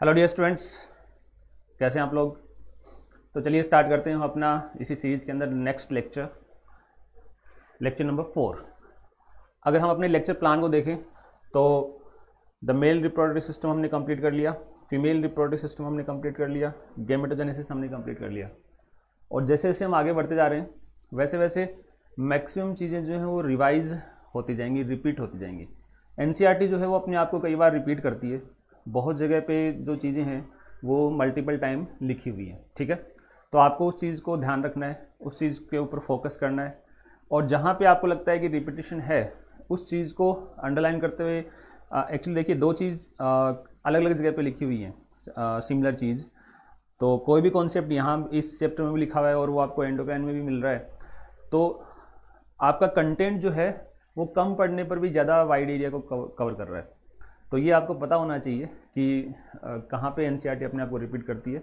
Hello dear students, कैसे हैं आप लोग। तो चलिए स्टार्ट करते हैं अपना इसी सीरीज के अंदर नेक्स्ट लेक्चर नंबर 4। अगर हम अपने लेक्चर प्लान को देखें तो द मेल रिप्रोडक्टिव सिस्टम हमने कंप्लीट कर लिया, फीमेल रिप्रोडक्टिव सिस्टम हमने कंप्लीट कर लिया, गैमेटोजेनेसिस हमने कंप्लीट कर लिया। और जैसे जैसे हम आगे बढ़ते जा रहे हैं वैसे वैसे मैक्सिमम चीज़ें जो हैं वो रिवाइज होती जाएंगी, रिपीट होती जाएंगी। एनसीईआरटी जो है वो अपने आप को कई बार रिपीट करती है, बहुत जगह पे जो चीज़ें हैं वो मल्टीपल टाइम लिखी हुई हैं, ठीक है। तो आपको उस चीज़ को ध्यान रखना है, उस चीज़ के ऊपर फोकस करना है, और जहाँ पे आपको लगता है कि रिपीटिशन है उस चीज़ को अंडरलाइन करते हुए एक्चुअली देखिए दो चीज़ अलग अलग जगह पे लिखी हुई हैं, सिमिलर चीज़। तो कोई भी कॉन्सेप्ट यहाँ इस चैप्टर में भी लिखा हुआ है और वो आपको एंडोक्राइन में भी मिल रहा है, तो आपका कंटेंट जो है वो कम पढ़ने पर भी ज़्यादा वाइड एरिया को कवर कर रहा है। तो ये आपको पता होना चाहिए कि कहाँ पे एनसीईआरटी अपने आप को रिपीट करती है,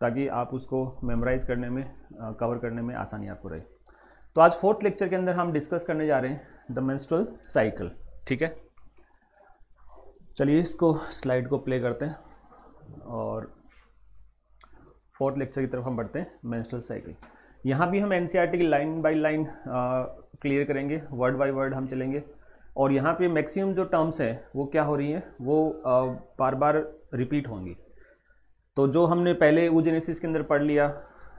ताकि आप उसको मेमोराइज करने में, कवर करने में आसानी आपको रहे। तो आज फोर्थ लेक्चर के अंदर हम डिस्कस करने जा रहे हैं द मेंस्ट्रुअल साइकिल, ठीक है। चलिए इसको स्लाइड को प्ले करते हैं और फोर्थ लेक्चर की तरफ हम बढ़ते हैं। मेंस्ट्रुअल साइकिल, यहाँ भी हम एनसीईआरटी की लाइन बाय लाइन क्लियर करेंगे, वर्ड बाय वर्ड हम चलेंगे। और यहाँ पे मैक्सिमम जो टर्म्स हैं वो क्या हो रही हैं, वो बार बार रिपीट होंगी। तो जो हमने पहले oogenesis के अंदर पढ़ लिया,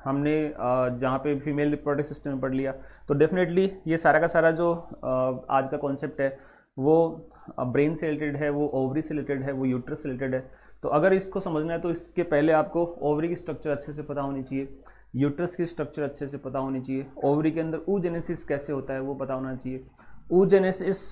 हमने जहाँ पे फीमेल रिप्रोडक्टिव सिस्टम में पढ़ लिया, तो डेफिनेटली ये सारा का सारा जो आज का कॉन्सेप्ट है वो ब्रेन से रिलेटेड है, वो ओवरी से रिलेटेड है, वो यूट्रस से रिलेटेड है। तो अगर इसको समझना है तो इसके पहले आपको ओवरी की स्ट्रक्चर अच्छे से पता होनी चाहिए, यूट्रस की स्ट्रक्चर अच्छे से पता होनी चाहिए, ओवरी के अंदर oogenesis कैसे होता है वो पता होना चाहिए, oogenesis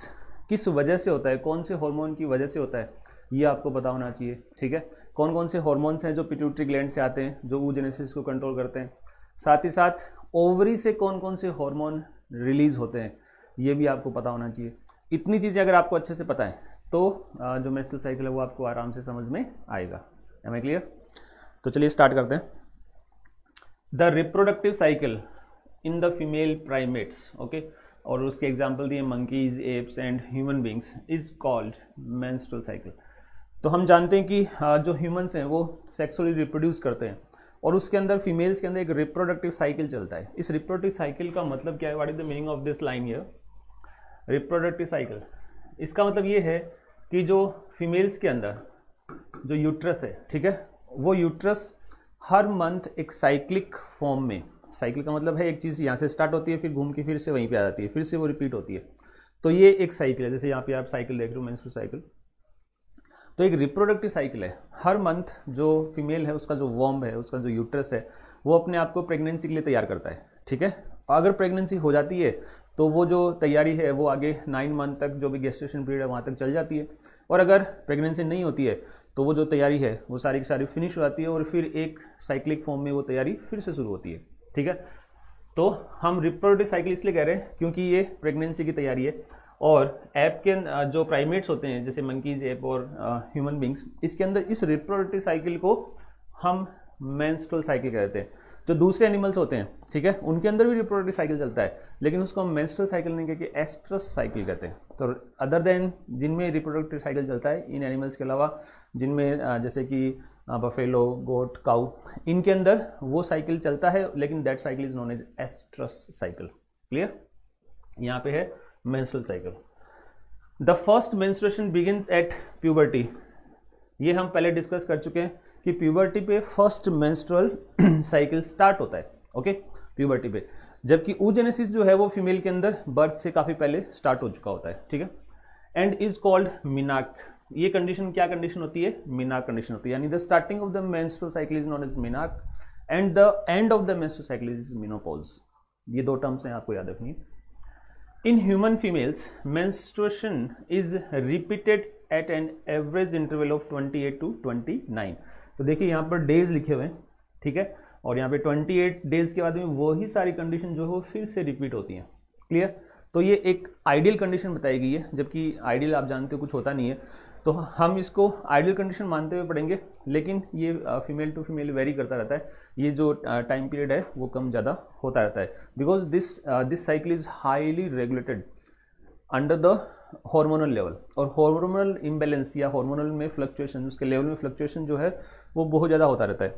किस वजह से होता है, कौन से हार्मोन की वजह से होता है ये आपको पता होना चाहिए, ठीक है। कौन कौन से हार्मोन्स हैं जो पिट्यूटरी ग्लैंड से आते हैं जो oogenesis को कंट्रोल करते हैं, साथ ही साथ ओवरी से कौन कौन से हार्मोन रिलीज होते हैं ये भी आपको पता होना चाहिए। इतनी चीज़ें अगर आपको अच्छे से पता है तो जो मेंस्ट्रुअल साइकिल है वो आपको आराम से समझ में आएगा। Am I clear? तो चलिए स्टार्ट करते हैं। The reproductive cycle in the female primates, okay, और उसके एग्जाम्पल दिए monkeys, apes and human beings, is called menstrual cycle. तो हम जानते हैं कि जो ह्यूमंस हैं वो सेक्सुअली रिप्रोड्यूस करते हैं और उसके अंदर फीमेल्स के अंदर एक रिप्रोडक्टिव साइकिल चलता है। इस रिप्रोडक्टिव साइकिल का मतलब क्या है? What is the meaning of this line here? Reproductive cycle, इसका मतलब ये है कि जो फीमेल्स के अंदर जो यूट्रस है, ठीक है, वो यूट्रस हर मंथ एक साइक्लिक फॉर्म में, साइकिल का मतलब है एक चीज़ यहाँ से स्टार्ट होती है फिर घूम के फिर से वहीं पे आ जाती है, फिर से वो रिपीट होती है। तो ये एक साइकिल है, जैसे यहाँ पे आप साइकिल देख रहे हो, मेंस्ट्रुअल साइकिल। तो एक रिप्रोडक्टिव साइकिल है, हर मंथ जो फीमेल है उसका जो वॉर्म है, उसका जो यूट्रस है, वो अपने आप को प्रेगनेंसी के लिए तैयार करता है, ठीक है। अगर प्रेगनेंसी हो जाती है तो वो जो तैयारी है वो आगे 9 मंथ तक जो भी गेस्टेशन पीरियड है वहाँ तक चल जाती है, और अगर प्रेगनेंसी नहीं होती है तो वो जो तैयारी है वो सारी की सारी फिनिश हो जाती है और फिर एक साइक्लिक फॉर्म में वो तैयारी फिर से शुरू होती है, ठीक है। तो हम रिप्रोडक्टिव साइकिल इसलिए कह रहे हैं क्योंकि ये प्रेगनेंसी की तैयारी है। और ऐप के जो प्राइमेट्स होते हैं जैसे मंकीज, ऐप और ह्यूमन बींग्स, इसके अंदर इस रिप्रोडक्टिव साइकिल को हम मेंस्ट्रुअल साइकिल कहते हैं। जो दूसरे एनिमल्स होते हैं, ठीक है, उनके अंदर भी रिप्रोडक्टिव साइकिल चलता है, लेकिन उसको हम मेंस्ट्रुअल साइकिल नहीं कहते, एस्ट्रस साइकिल कहते हैं। तो अदर देन जिनमें रिप्रोडक्टिव साइकिल चलता है इन एनिमल्स के अलावा, जिनमें जैसे कि बफेलो, गोट, काउ, इनके अंदर वो साइकिल चलता है, लेकिन that cycle is known as estrous cycle. Clear? यहाँ पे है menstrual cycle. The first menstruation begins at puberty, ये हम पहले डिस्कस कर चुके हैं कि प्यूबर्टी पे फर्स्ट मेंस्ट्रुअल साइकिल स्टार्ट होता है, ओके, प्यूबर्टी पे। जबकि oogenesis जो है वो फीमेल के अंदर बर्थ से काफी पहले स्टार्ट हो चुका होता है, ठीक है। एंड इज कॉल्ड मिनाक, ये कंडीशन क्या कंडीशन होती है? मिनाक कंडीशन होती है, यानी the starting of the menstrual cycle is known as मिनाक and the end of the menstrual cycle is menopause. ये दो टर्म्स हैं, आपको याद रखनी है। In human females, menstruation is repeated at an average interval of 28 to 29। तो देखिए यहाँ पर डेज लिखे हुए हैं, ठीक है, और यहाँ पे 28 डेज के बाद में वही सारी कंडीशन जो है फिर से रिपीट होती हैं। क्लियर? तो ये एक आइडियल कंडीशन बताई गई है, जबकि आइडियल आप जानते हो कुछ होता नहीं है, तो हम इसको आइडियल कंडीशन मानते हुए पढ़ेंगे, लेकिन ये फीमेल टू फीमेल वेरी करता रहता है। ये जो टाइम पीरियड है वो कम ज़्यादा होता रहता है, because this cycle is highly regulated under the hormonal level, और हार्मोनल इम्बैलेंस या हार्मोनल में फ्लक्चुएशन, उसके लेवल में फ्लक्चुएशन जो है वो बहुत ज़्यादा होता रहता है।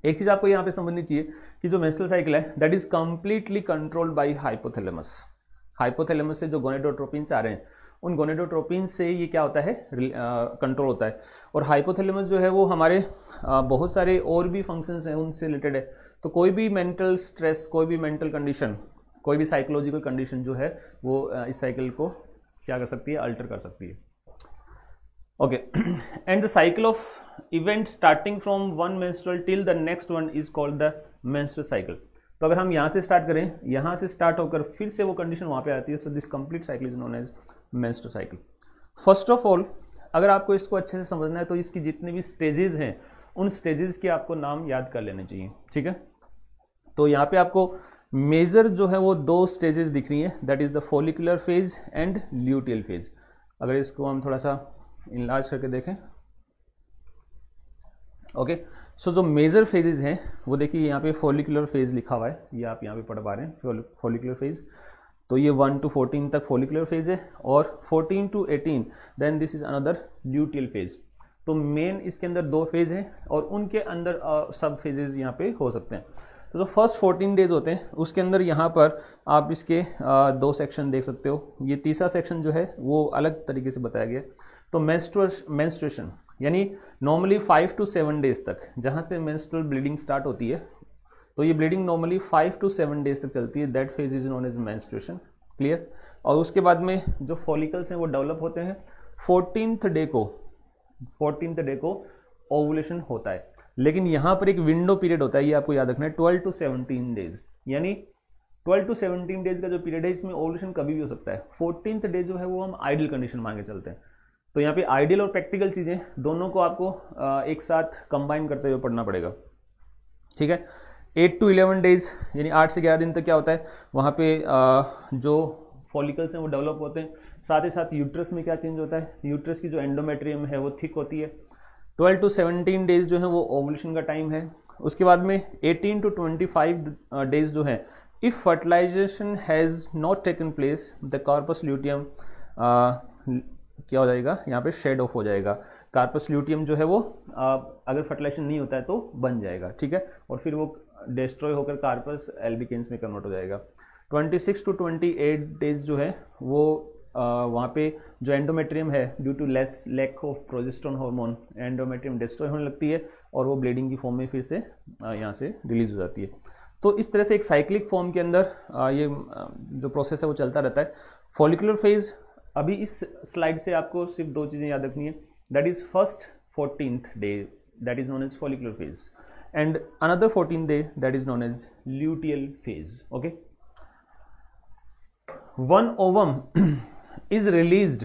एक चीज़ आपको यहाँ पे समझनी चाहिए कि जो मेंस्ट्रुअल साइकिल है that is completely controlled by hypothalamus. Hypothalamus से जो गोनेडोट्रोपिन्स आ रहे हैं उन गोनेडोट्रोपिन से ये क्या होता है, कंट्रोल होता है। और हाइपोथैलेमस जो है वो हमारे बहुत सारे और भी फंक्शंस हैं उनसे रिलेटेड है। तो कोई भी मेंटल स्ट्रेस, कोई भी मेंटल कंडीशन, कोई भी साइकोलॉजिकल कंडीशन जो है वो इस साइकिल को क्या कर सकती है, अल्टर कर सकती है। Okay, and the cycle of event starting from one menstrual till the next one is called the menstrual cycle. तो अगर हम यहाँ से स्टार्ट करें, यहाँ से स्टार्ट होकर फिर से वो कंडीशन वहाँ पे आती है, so this complete cycle is known as menstrual cycle. First of all अगर आपको इसको अच्छे से समझना है तो इसकी जितनी भी स्टेजेस हैं उन स्टेजेस के आपको नाम याद कर लेने चाहिए, ठीक है। तो यहाँ पे आपको मेजर जो है वो दो स्टेजेस दिख रही हैं, that is the follicular phase and luteal phase. अगर इसको हम थोड़ा सा इनलार्ज करके देखें, ओके, सो जो मेजर फेजेस हैं वो देखिए यहाँ पे फॉलिकुलर फेज लिखा हुआ है, ये आप यहाँ पे पढ़ पा रहे हैं फॉलिकुलर फेज। तो ये 1 to 14 तक फॉलिकुलर फेज है, और 14 to 18 then this is another luteal phase. तो मेन इसके अंदर दो फेज हैं और उनके अंदर सब फेजेस यहाँ पे हो सकते हैं। तो जो फर्स्ट 14 डेज होते हैं उसके अंदर यहाँ पर आप इसके दो सेक्शन देख सकते हो। ये तीसरा सेक्शन जो है वो अलग तरीके से बताया गया। तो मेंस्ट्रुएशन यानी नॉर्मली 5 to 7 डेज तक, जहाँ से मेंस्ट्रुअल ब्लीडिंग स्टार्ट होती है, तो ये ब्लीडिंग नॉर्मली 5 to 7 डेज तक चलती है, that phase is known as menstruation, clear. और उसके बाद में जो फॉलिकल्स हैं वो डेवलप होते हैं। 14th डे को ओवुलेशन होता है, लेकिन यहाँ पर एक विंडो पीरियड होता है, ये आपको याद रखना है, 12 to 17 डेज। यानी 12 to 17 डेज का जो पीरियड है इसमें ओवुलेशन कभी भी हो सकता है। 14th डे जो है वो हम आइडियल कंडीशन मान के चलते हैं। तो यहाँ पे आइडियल और प्रैक्टिकल चीजें दोनों को आपको एक साथ कंबाइन करते हुए पढ़ना पड़ेगा, ठीक है। 8 to 11 डेज यानी 8 से 11 दिन तक क्या होता है, वहाँ पे जो फॉलिकल्स हैं वो डेवलप होते हैं। साथ ही साथ यूट्रस में क्या चेंज होता है, यूट्रस की जो एंडोमेट्रियम है वो थिक होती है। 12 to 17 डेज जो है वो ओवुलेशन का टाइम है। उसके बाद में 18 to 25 डेज जो है, if fertilization has not taken place the corpus luteum क्या हो जाएगा, यहाँ पे शेड ऑफ हो जाएगा। कार्पस ल्यूटियम जो है वो अगर फर्टिलाइजेशन नहीं होता है तो बन जाएगा, ठीक है, और फिर वो डिस्ट्रॉय होकर कार्पस एल्बिकेंस में कन्वर्ट हो जाएगा। 26 to 28 डेज जो है वो वहाँ पे जो एंडोमेट्रियम है due to lack of progesterone hormone, endometrium destroy होने लगती है और वो ब्लीडिंग की फॉर्म में फिर से यहाँ से रिलीज हो जाती है। तो इस तरह से एक साइक्लिक फॉर्म के अंदर ये जो प्रोसेस है वो चलता रहता है। फॉलिकुलर फेज, अभी इस स्लाइड से आपको सिर्फ दो चीजें याद रखनी है, that is first 14th day that is known as follicular phase and another 14th day that is known as luteal phase, okay. One ovum is released,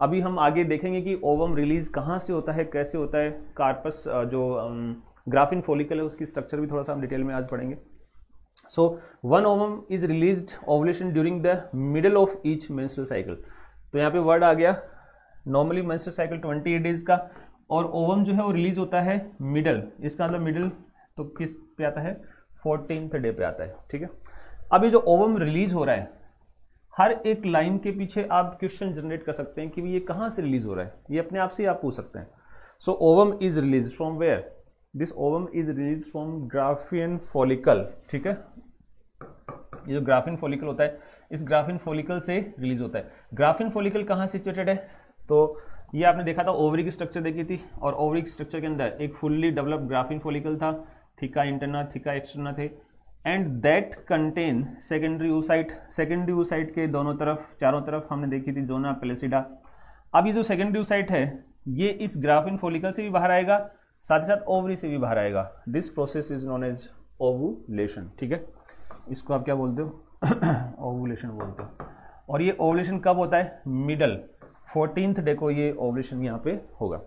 अभी हम आगे देखेंगे कि ओवम रिलीज कहां से होता है, कैसे होता है। कार्पस जो ग्राफिन फॉलिकल है उसकी स्ट्रक्चर भी थोड़ा सा हम डिटेल में आज पढ़ेंगे। So one ovum is released ovulation during the middle of each menstrual cycle. तो यहाँ पे वर्ड आ गया, नॉर्मली मेंस्ट्रुअल साइकिल 28 डेज का, और ओवम जो है वो रिलीज होता है मिडल, इसका मतलब मिडल तो किस पे आता है, 14th डे पे आता है, ठीक है। अभी जो ओवम रिलीज हो रहा है, हर एक लाइन के पीछे आप क्वेश्चन जनरेट कर सकते हैं कि ये कहां से रिलीज हो रहा है, ये अपने आप से आप पूछ सकते हैं। So ovum is release from where, this ovum is release from Graafian follicle, ठीक है। ये जो ग्राफिन फॉलिकल होता है इस ग्राफिन फॉलिकल से रिलीज होता है। ग्राफिन फॉलिकल कहाँ सिचुएटेड है, तो ये आपने देखा था, ओवरी की स्ट्रक्चर देखी थी, और ओवरी की स्ट्रक्चर के अंदर एक फुल्ली डेवलप्ड ग्राफिन फॉलिकल था, थिका इंटरना थिका एक्सटर्ना थे, and that contain secondary oocyte। Secondary oocyte के दोनों तरफ, चारों तरफ हमने देखी थी जोना पेलेसिडा। अब ये जो सेकेंडरी oocyte है ये इस ग्राफिन फॉलिकल से भी बाहर आएगा, साथ ही साथ ओवरी से भी बाहर आएगा। This process is known as ovulation, ठीक है। इसको आप क्या बोलते हो, ओवुलेशन बोलते हो। और ये ओवुलेशन कब होता है, मिडल 14th डे को ये ओवुलेशन यहाँ पे होगा।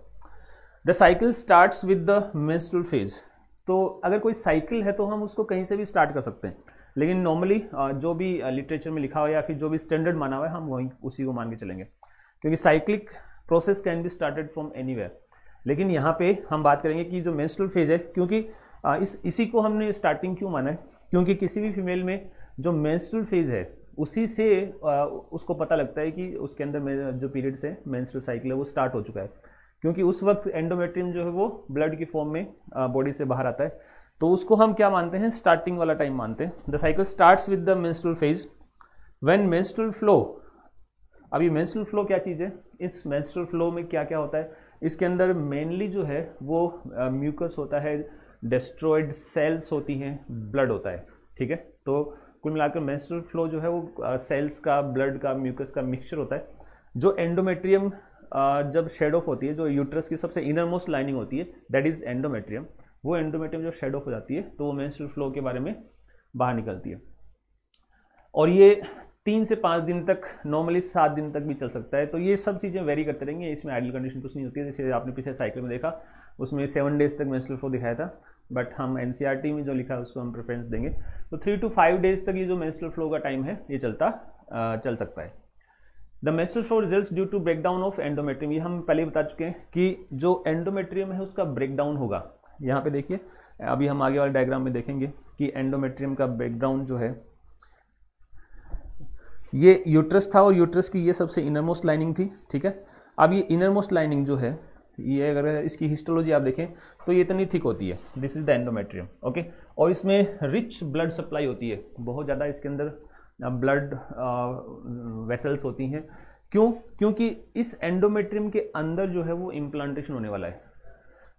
The cycle starts with the menstrual phase. तो अगर कोई साइकिल है तो हम उसको कहीं से भी स्टार्ट कर सकते हैं, लेकिन नॉर्मली जो भी लिटरेचर में लिखा हुआ है या फिर जो भी स्टैंडर्ड माना हुआ है हम वहीं उसी को मान के चलेंगे, क्योंकि cyclic process can be started from anywhere. लेकिन यहाँ पे हम बात करेंगे कि जो मेंस्ट्रुअल फेज है, क्योंकि इसी को हमने स्टार्टिंग क्यों माना है, क्योंकि किसी भी फीमेल में जो मेंस्ट्रुअल फेज है उसी से उसको पता लगता है कि उसके अंदर जो पीरियड्स है, मेंस्ट्रुअल साइकिल है, वो स्टार्ट हो चुका है, क्योंकि उस वक्त एंडोमेट्रियम जो है वो ब्लड की फॉर्म में बॉडी से बाहर आता है। तो उसको हम क्या मानते हैं, स्टार्टिंग वाला टाइम मानते हैं। The cycle starts with the menstrual phase when menstrual flow. अभी मेंस्ट्रुअल फ्लो क्या चीज़ है, इस मेंस्ट्रुअल फ्लो में क्या क्या होता है, इसके अंदर मेनली जो है वो म्यूकस होता है, डेस्ट्रॉयड सेल्स होती हैं, ब्लड होता है, ठीक है। तो कुल मिलाकर मेंस्ट्रुअल फ्लो जो है वो सेल्स का, ब्लड का, म्यूकस का मिक्सचर होता है। जो एंडोमेट्रियम जब शेड ऑफ होती है, जो यूट्रस की सबसे इनर मोस्ट लाइनिंग होती है, दैट इज एंडोमेट्रियम, वो एंडोमेट्रियम जब शेड ऑफ हो जाती है तो वो मेंस्ट्रुअल फ्लो के बारे में बाहर निकलती है। और ये 3 से 5 दिन तक, नॉर्मली 7 दिन तक भी चल सकता है। तो ये सब चीज़ें वेरी करते रहेंगे, इसमें आइडियल कंडीशन कुछ नहीं होती है। जैसे आपने पिछले साइकिल में देखा, उसमें 7 डेज तक मेंस्ट्रुअल फ्लो दिखाया था, बट हम एनसीईआरटी में जो लिखा है उसको हम प्रेफरेंस देंगे। तो 3 to 5 डेज तक ये जो मेंस्ट्रुअल फ्लो का टाइम है ये चल सकता है। The menstrual flow results due to breakdown of endometrium. ये हम पहले बता चुके हैं कि जो एंडोमेट्रियम है उसका ब्रेकडाउन होगा। यहाँ पे देखिए, अभी हम आगे वाले डायग्राम में देखेंगे कि एंडोमेट्रियम का ब्रेकडाउन जो है, ये यूट्रस था और यूट्रस की ये सबसे इनरमोस्ट लाइनिंग थी, ठीक है। अब ये इनरमोस्ट लाइनिंग जो है, ये अगर इसकी हिस्टोलॉजी आप देखें तो ये इतनी थिक होती है, this is the endometrium, okay. और इसमें रिच ब्लड सप्लाई होती है, बहुत ज़्यादा इसके अंदर ब्लड वेसल्स होती हैं। क्यों? क्योंकि इस एंडोमेट्रियम के अंदर जो है वो इम्प्लांटेशन होने वाला है।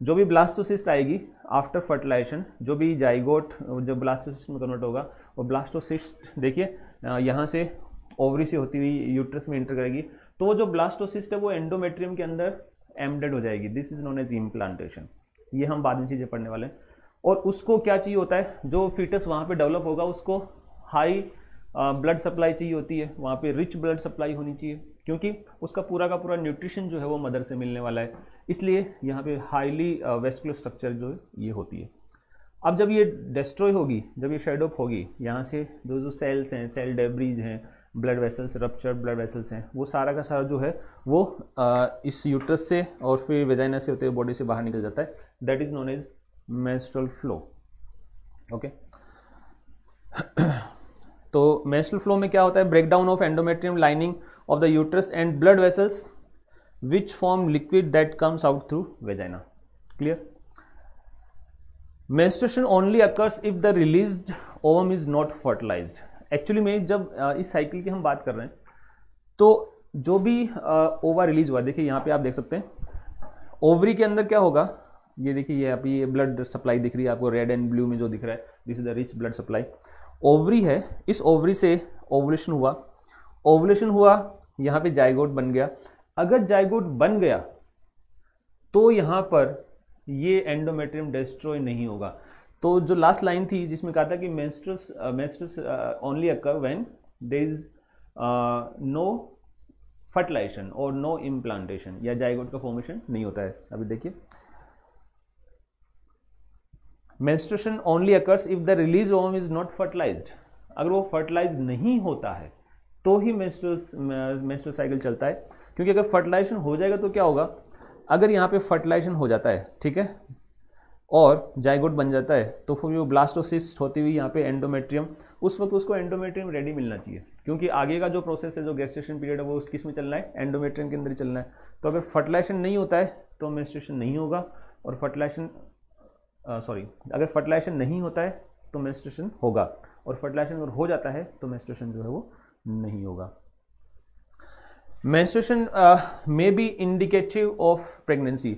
जो भी ब्लास्टोसिस्ट आएगी आफ्टर फर्टिलाइजेशन, जो भी जाइगोट जो ब्लास्टोसिस्ट में कन्वर्ट होगा, और ब्लास्टोसिस्ट देखिए यहाँ से ओवरी से होती हुई यूट्रस में इंटर करेगी, तो वो जो ब्लास्टोसिस्ट है वो एंडोमेट्रियम के अंदर एम्बेडेड हो जाएगी। This is known as implantation. ये हम बाद में चीज़ें पढ़ने वाले हैं। और उसको क्या चाहिए होता है, जो फीटस वहाँ पे डेवलप होगा उसको हाई ब्लड सप्लाई चाहिए होती है, वहाँ पे रिच ब्लड सप्लाई होनी चाहिए, क्योंकि उसका पूरा का पूरा न्यूट्रिशन जो है वो मदर से मिलने वाला है। इसलिए यहाँ पे हाईली वेस्कुलर स्ट्रक्चर जो है ये होती है। अब जब ये डिस्ट्रॉय होगी, जब ये शेड ऑफ होगी, यहाँ से जो सेल्स हैं, सेल डेब्रीज हैं, blood vessels, ruptured blood vessels हैं, वो सारा का सारा जो है वो इस यूट्रस से और फिर वेजाइना से होते हुए बॉडी से बाहर निकल जाता है। That is known as menstrual flow, okay. तो मेंस्ट्रुअल फ्लो में क्या होता है, breakdown of endometrium lining of the uterus and blood vessels which form liquid that comes out through vagina. Clear? Menstruation only occurs if the released ovum is not fertilized. Actually में जब इस cycle की हम बात कर रहे हैं तो जो भी ओवा रिलीज हुआ, देखिए यहाँ पे आप देख सकते हैं ओवरी के अंदर क्या होगा, ये देखिए ये अभी ये ब्लड सप्लाई दिख रही है आपको, रेड एंड ब्लू में जो दिख रहा है, this is the rich blood supply. Ovary है, इस ओवरी से ओवुलेशन हुआ, ओवुलेशन हुआ, यहाँ पे जाइगोट बन गया। अगर जाइगोट बन गया तो यहाँ पर ये एंडोमेट्रियम डिस्ट्रॉय नहीं होगा। तो जो लास्ट लाइन थी जिसमें कहा था कि menstruation only occur when there is no fertilization और नो इम्प्लांटेशन, या जाइगोट का फॉर्मेशन नहीं होता है। अभी देखिए, menstruation only occurs if the release ovum is not fertilized. अगर वो फर्टिलाइज नहीं होता है तो ही मेंस्ट्रुअल साइकिल चलता है, क्योंकि अगर फर्टिलाइजेशन हो जाएगा तो क्या होगा, अगर यहाँ पे फर्टिलाइजेशन हो जाता है, ठीक है, और जाइगोट बन जाता है, तो फिर वो ब्लास्टोसिस्ट होती हुई यहाँ पे एंडोमेट्रियम, उस वक्त उसको एंडोमेट्रियम रेडी मिलना चाहिए, क्योंकि आगे का जो प्रोसेस है, जो गेस्टेशन पीरियड है, वो किस में चलना है, एंडोमेट्रियम के अंदर ही चलना है। तो अगर फर्टिलाइजेशन नहीं होता है तो मेंस्ट्रुएशन नहीं होगा, और अगर फर्टिलाइजेशन नहीं होता है तो मेंस्ट्रुएशन होगा, और फर्टिलाइजेशन अगर हो जाता है तो मेंस्ट्रुएशन जो है वो नहीं होगा। Menstruation may be indicative of pregnancy.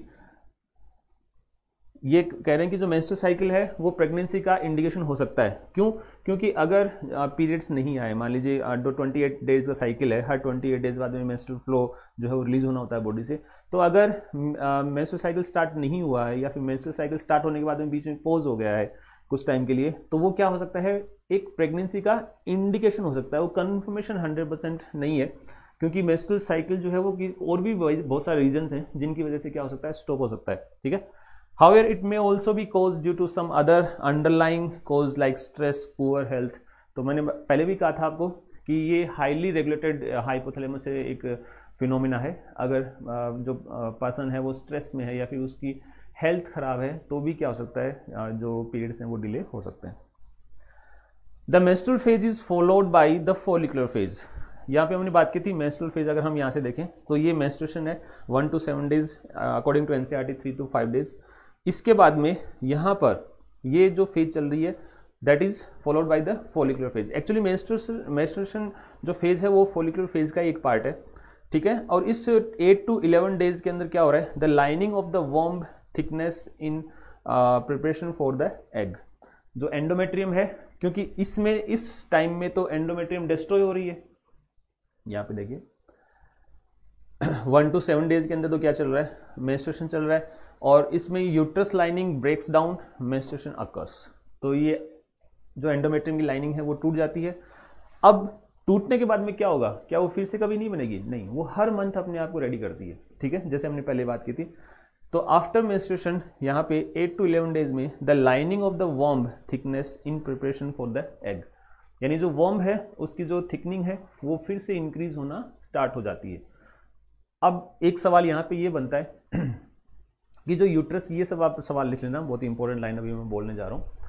ये कह रहे हैं कि जो मेंस्ट्रुअल साइकिल है वो प्रेगनेंसी का इंडिकेशन हो सकता है। क्यों? क्योंकि अगर पीरियड्स नहीं आए, मान लीजिए 28 डेज का साइकिल है, हर 28 डेज बाद में मेंस्ट्रुअल फ्लो जो है वो रिलीज होना होता है बॉडी से, तो अगर मेंस्ट्रुअल साइकिल स्टार्ट नहीं हुआ है, या फिर मेंस्ट्रुअल साइकिल स्टार्ट होने के बाद में बीच में पॉज हो गया है कुछ टाइम के लिए, तो वो क्या हो सकता है, एक प्रेगनेंसी का इंडिकेशन हो सकता है। वो कन्फर्मेशन 100% नहीं है, क्योंकि मेंस्ट्रुअल साइकिल जो है वो और भी बहुत सारे रीजंस हैं जिनकी वजह से क्या हो सकता है, स्टॉप हो सकता है, ठीक है। However, it may also be caused due to some other underlying cause like stress, poor health. तो मैंने पहले भी कहा था आपको कि ये हाईली रेगुलेटेड हाइपोथैलेमस से एक फिनोमिना है। अगर जो पर्सन है वो स्ट्रेस में है या फिर उसकी हेल्थ खराब है तो भी क्या हो सकता है, जो पीरियड्स हैं वो डिले हो सकते हैं। The menstrual phase is followed by the follicular phase. यहाँ पे हमने बात की थी मेंस्ट्रुअल फेज, अगर हम यहाँ से देखें तो ये मेंस्ट्रुएशन है 1 to 7 days, according to NCERT 3 to 5 days. इसके बाद में यहाँ पर ये जो फेज चल रही है that is followed by the follicular phase. Actually menstruation जो फेज है वो फॉलिकुलर फेज का एक पार्ट है, ठीक है। और इस 8 to 11 डेज के अंदर क्या हो रहा है, द लाइनिंग ऑफ द वॉर्म thickness in preparation for the egg. जो एंडोमेट्रियम है, क्योंकि इसमें इस टाइम में तो एंडोमेट्रियम डिस्ट्रॉय हो रही है, यहाँ पे देखिए 1 to 7 डेज के अंदर तो क्या चल रहा है, मेंस्ट्रुएशन चल रहा है, और इसमें uterus lining breaks down, menstruation occurs. तो ये जो एंडोमेट्रियम की लाइनिंग है वो टूट जाती है। अब टूटने के बाद में क्या होगा, क्या वो फिर से कभी नहीं बनेगी? नहीं, वो हर मंथ अपने आप को रेडी करती है, ठीक है, जैसे हमने पहले बात की थी। तो आफ्टर मेंस्ट्रुएशन यहाँ पे 8 to 11 डेज में द लाइनिंग ऑफ द वॉर्म thickness in preparation for the egg, यानी जो वॉर्म है उसकी जो थिकनिंग है वो फिर से इंक्रीज होना स्टार्ट हो जाती है। अब एक सवाल यहाँ पे ये बनता है कि जो यूट्रस, ये सब आप सवाल लिख लेना, बहुत ही इंपॉर्टेंट लाइन अभी मैं बोलने जा रहा हूँ।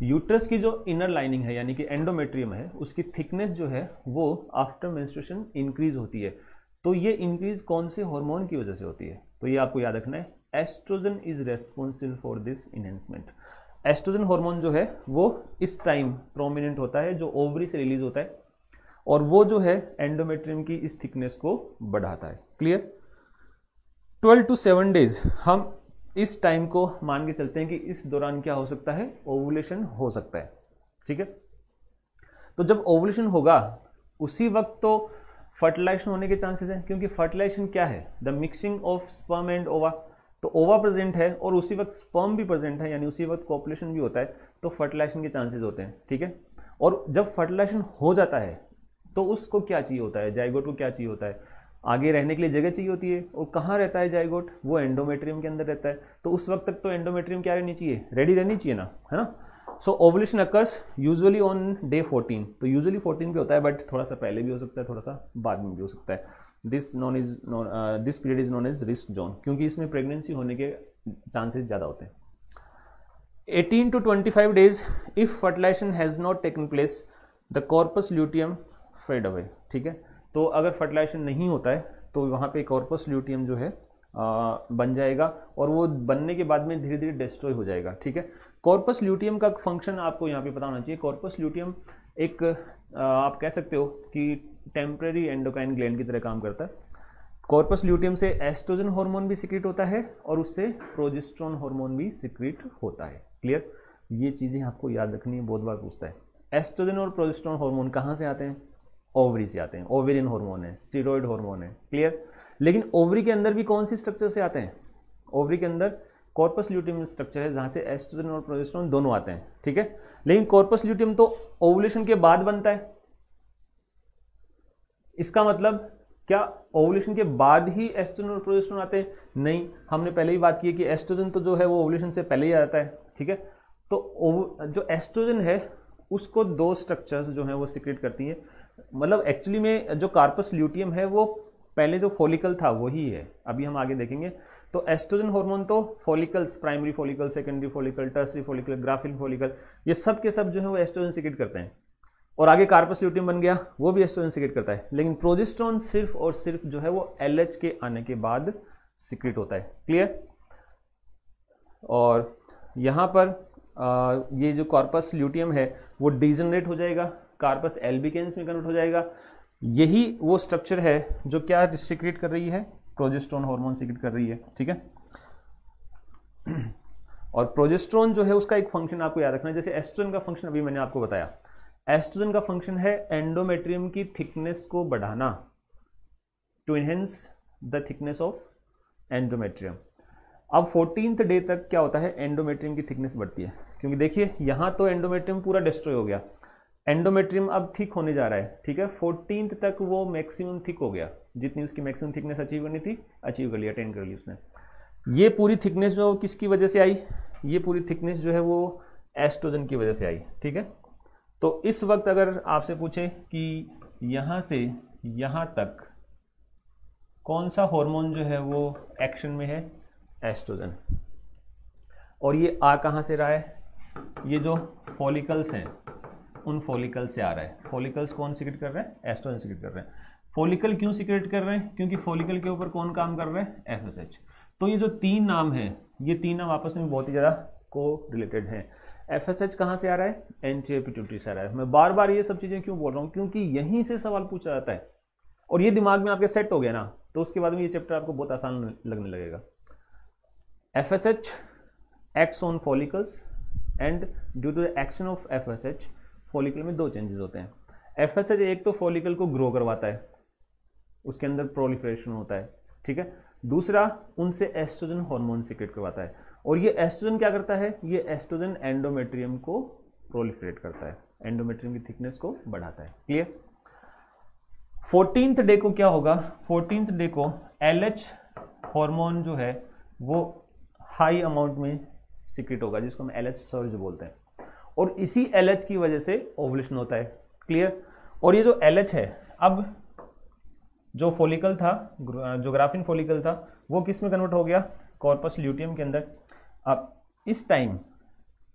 यूट्रस की जो इनर लाइनिंग है यानी कि एंडोमेट्रियम है, उसकी थिकनेस जो है वो आफ्टर मेंस्ट्रुएशन इंक्रीज होती है। तो ये इंक्रीज कौन से हार्मोन की वजह से होती है? तो ये आपको याद रखना है, estrogen is responsible for this enhancement. Estrogen hormone जो है वो इस टाइम प्रोमिनेंट होता है, जो ओवरी से रिलीज होता है, और वो जो है एंडोमेट्रियम की इस थिकनेस को बढ़ाता है। क्लियर? 12 to 7 डेज हम इस टाइम को मान के चलते हैं कि इस दौरान क्या हो सकता है, ओवुलेशन हो सकता है, ठीक है। तो जब ओवुलेशन होगा उसी वक्त तो फर्टिलाइजेशन होने के चांसेस हैं, क्योंकि फर्टिलाइजेशन क्या है, the mixing of sperm and ओवा। तो ओवा प्रेजेंट है और उसी वक्त स्पर्म भी प्रेजेंट है, यानी उसी वक्त कॉपुलेशन भी होता है, तो फर्टिलाइजेशन के चांसेस होते हैं, ठीक है। और जब फर्टिलाइजेशन हो जाता है तो उसको क्या चाहिए होता है, जाइगोट को क्या चाहिए होता है, आगे रहने के लिए जगह चाहिए होती है। और कहाँ रहता है जाइगोट, वो एंडोमेट्रियम के अंदर रहता है। तो उस वक्त तक तो एंडोमेट्रियम क्या रहनी चाहिए, रेडी रहनी चाहिए ना, है ना। So ovulation occurs usually on day 14। तो यूजुअली 14 पे होता है, बट थोड़ा सा पहले भी हो सकता है, थोड़ा सा बाद में भी हो सकता है। This period is known as risk zone, क्योंकि इसमें प्रेगनेंसी होने के चांसेस ज़्यादा होते हैं। 18 to 25 days if fertilization has not taken place the corpus luteum fade away, ठीक है। तो अगर फर्टिलाइजेशन नहीं होता है तो वहाँ पे कॉर्पस ल्यूटियम जो है बन जाएगा, और वो बनने के बाद में धीरे धीरे डिस्ट्रॉय हो जाएगा, ठीक है। कॉर्पस ल्यूटियम का फंक्शन आपको यहाँ पे पता होना चाहिए। कॉर्पस ल्यूटियम एक आप कह सकते हो कि टेम्परेरी एंडोक्राइन ग्लैंड की तरह काम करता है। कॉर्पस ल्यूटियम से एस्ट्रोजन हार्मोन भी सिक्रीट होता है और उससे प्रोजेस्टेरोन हार्मोन भी सिक्रीट होता है। क्लियर? ये चीज़ें आपको याद रखनी है, बहुत बार पूछता है। एस्ट्रोजन और प्रोजेस्टेरोन हार्मोन कहाँ से आते हैं? ओवरी से आते हैं। ओवेरियन हार्मोन है, स्टीरॉयड हार्मोन है। क्लियर? लेकिन ओवरी के अंदर भी कौन सी स्ट्रक्चर से आते हैं? ओवरी के अंदर कॉर्पस ल्यूटियम स्ट्रक्चर है, जहां से एस्ट्रोजन और प्रोजेस्टेरोन दोनों आते हैं, ठीक है। लेकिन कॉर्पस ल्यूटियम तो ओवुलेशन के बाद बनता है। इसका मतलब क्या ओवुलेशन के बाद ही एस्ट्रोजन और प्रोजेस्टेरोन आते हैं? नहीं, हमने पहले ही बात की कि एस्ट्रोजन तो जो है वो ओवुलेशन से पहले ही आता है, ठीक है। तो जो एस्ट्रोजन है उसको दो स्ट्रक्चर्स जो है वो सिक्रेट करती है। मतलब एक्चुअली में जो कार्पस ल्यूटियम है वो पहले जो फॉलिकल था वही है, अभी हम आगे देखेंगे। तो एस्ट्रोजन हार्मोन तो follicles, primary follicle, secondary follicle, tertiary follicle, Graafian follicle, ये सब के सब जो है वो एस्ट्रोजन सिक्रेट करते हैं। और आगे कार्पस ल्यूटियम बन गया, वो भी एस्ट्रोजन सिक्रेट करता है। लेकिन प्रोजेस्टेरोन सिर्फ और सिर्फ जो है वो एलएच के आने के बाद सिक्रेट होता है। क्लियर? और यहां पर ये जो कार्पस ल्यूटियम है वो डिजनरेट हो जाएगा, कार्पस एल्बिकेंस में कन्वर्ट हो जाएगा। यही वो स्ट्रक्चर है जो क्या सिक्रेट कर रही है? प्रोजेस्टेरोन हार्मोन सिक्रेट कर रही है, ठीक है। और प्रोजेस्टेरोन जो है उसका एक फंक्शन आपको याद रखना है। जैसे एस्ट्रोजन का फंक्शन अभी मैंने आपको बताया, एस्ट्रोजन का फंक्शन है एंडोमेट्रियम की थिकनेस को बढ़ाना, to enhance the thickness of endometrium. अब 14th डे तक क्या होता है, एंडोमेट्रियम की थिकनेस बढ़ती है, क्योंकि देखिए यहां तो एंडोमेट्रियम पूरा डिस्ट्रॉय हो गया, एंडोमेट्रियम अब थिक होने जा रहा है, ठीक है। 14th तक वो मैक्सिमम थिक हो गया, जितनी उसकी मैक्सिमम थिकनेस अचीव करनी थी अचीव कर लिया, अटेन कर ली उसने। ये पूरी थिकनेस जो किसकी वजह से आई? ये पूरी थिकनेस जो है वो एस्ट्रोजन की वजह से आई, ठीक है। तो इस वक्त अगर आपसे पूछे कि यहां से यहां तक कौन सा हार्मोन जो है वो एक्शन में है? एस्ट्रोजन। और ये आ कहां से रहा है? ये जो फॉलिकल्स हैं उन फॉलिकल से आ रहा है। फॉलिकल्स कौन सीक्रेट कर रहे हैं? एस्ट्रोजन सीक्रेट कर रहे हैं। फॉलिकल क्यों सीक्रेट कर रहे हैं? क्योंकि फॉलिकल के ऊपर कौन काम कर रहा है? एफएसएच। तो ये जो तीन नाम है, ये तीन नाम आपस में बहुत ही ज्यादा को रिलेटेड है। एफएसएच कहाँ से आ रहा है? एंटीरियर पिट्यूटरी से आ रहा है। मैं बार बार ये सब चीजें क्यों बोल रहा हूँ? क्योंकि यहीं से सवाल पूछा जाता है और ये दिमाग में आपके सेट हो गया ना, तो उसके बाद में ये चैप्टर आपको बहुत आसान लगने लगेगा। FSH acts on follicles and due to the action of FSH follicle में दो चेंजेस होते हैं। एफएसएच एक तो फॉलिकल को ग्रो करवाता है, उसके अंदर प्रोलिफरेशन होता है, ठीक है। दूसरा उनसे एस्ट्रोजन हार्मोन सीक्रेट करवाता है, और ये एस्ट्रोजन क्या करता है? ये एस्ट्रोजन एंडोमेट्रियम को प्रोलिफरेट करता है, एंडोमेट्रियम की थिकनेस को बढ़ाता है। क्लियर? 14th डे को क्या होगा? 14th डे को एलएच हार्मोन जो है वो हाई अमाउंट में सीक्रेट होगा, जिसको हम एलएच सर्ज बोलते हैं, और इसी एलएच की वजह से ओवुलेशन होता है। क्लियर? और ये जो एलएच है, अब जो फॉलिकल था, जो ग्राफिन फॉलिकल था, वो किस में कन्वर्ट हो गया? कॉर्पस ल्यूटियम के अंदर। अब इस टाइम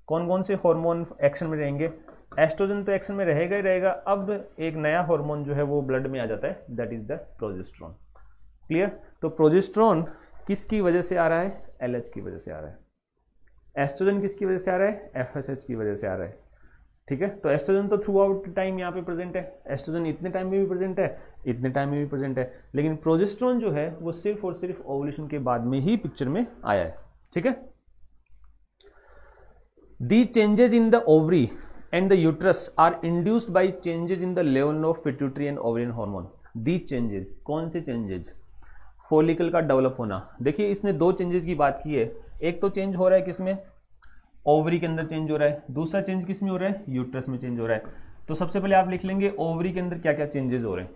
कौन कौन से हार्मोन एक्शन में रहेंगे? एस्ट्रोजन तो एक्शन में रहेगा ही रहेगा। अब एक नया हार्मोन जो है वो ब्लड में आ जाता है, that is the progesterone. Clear? तो प्रोजेस्टेरोन किसकी वजह से आ रहा है? एलएच की वजह से आ रहा है। एस्ट्रोजन किसकी वजह से आ रहा है? एफएसएच की वजह से आ रहा है। ठीक है, तो एस्ट्रोजन तो थ्रू आउट टाइम यहाँ पे प्रेजेंट है, एस्ट्रोजन इतने टाइम में भी प्रेजेंट है, इतने टाइम में भी प्रेजेंट है, लेकिन प्रोजेस्टेरोन जो है वो सिर्फ और सिर्फ ओवुलेशन के बाद में ही पिक्चर में आया है। ठीक है, the changes in the ovary and the uterus are induced by changes in the level of pituitary and ovarian hormone. The changes, कौन से चेंजेस? फॉलिकल का डेवलप होना। देखिए इसने दो चेंजेस की बात की है, एक तो चेंज हो रहा है किसमें? ओवरी के अंदर चेंज हो रहा है, दूसरा चेंज किस में हो रहा है? यूट्रस में चेंज हो रहा है। तो सबसे पहले आप लिख लेंगे ओवरी के अंदर क्या क्या चेंजेस हो रहे हैं।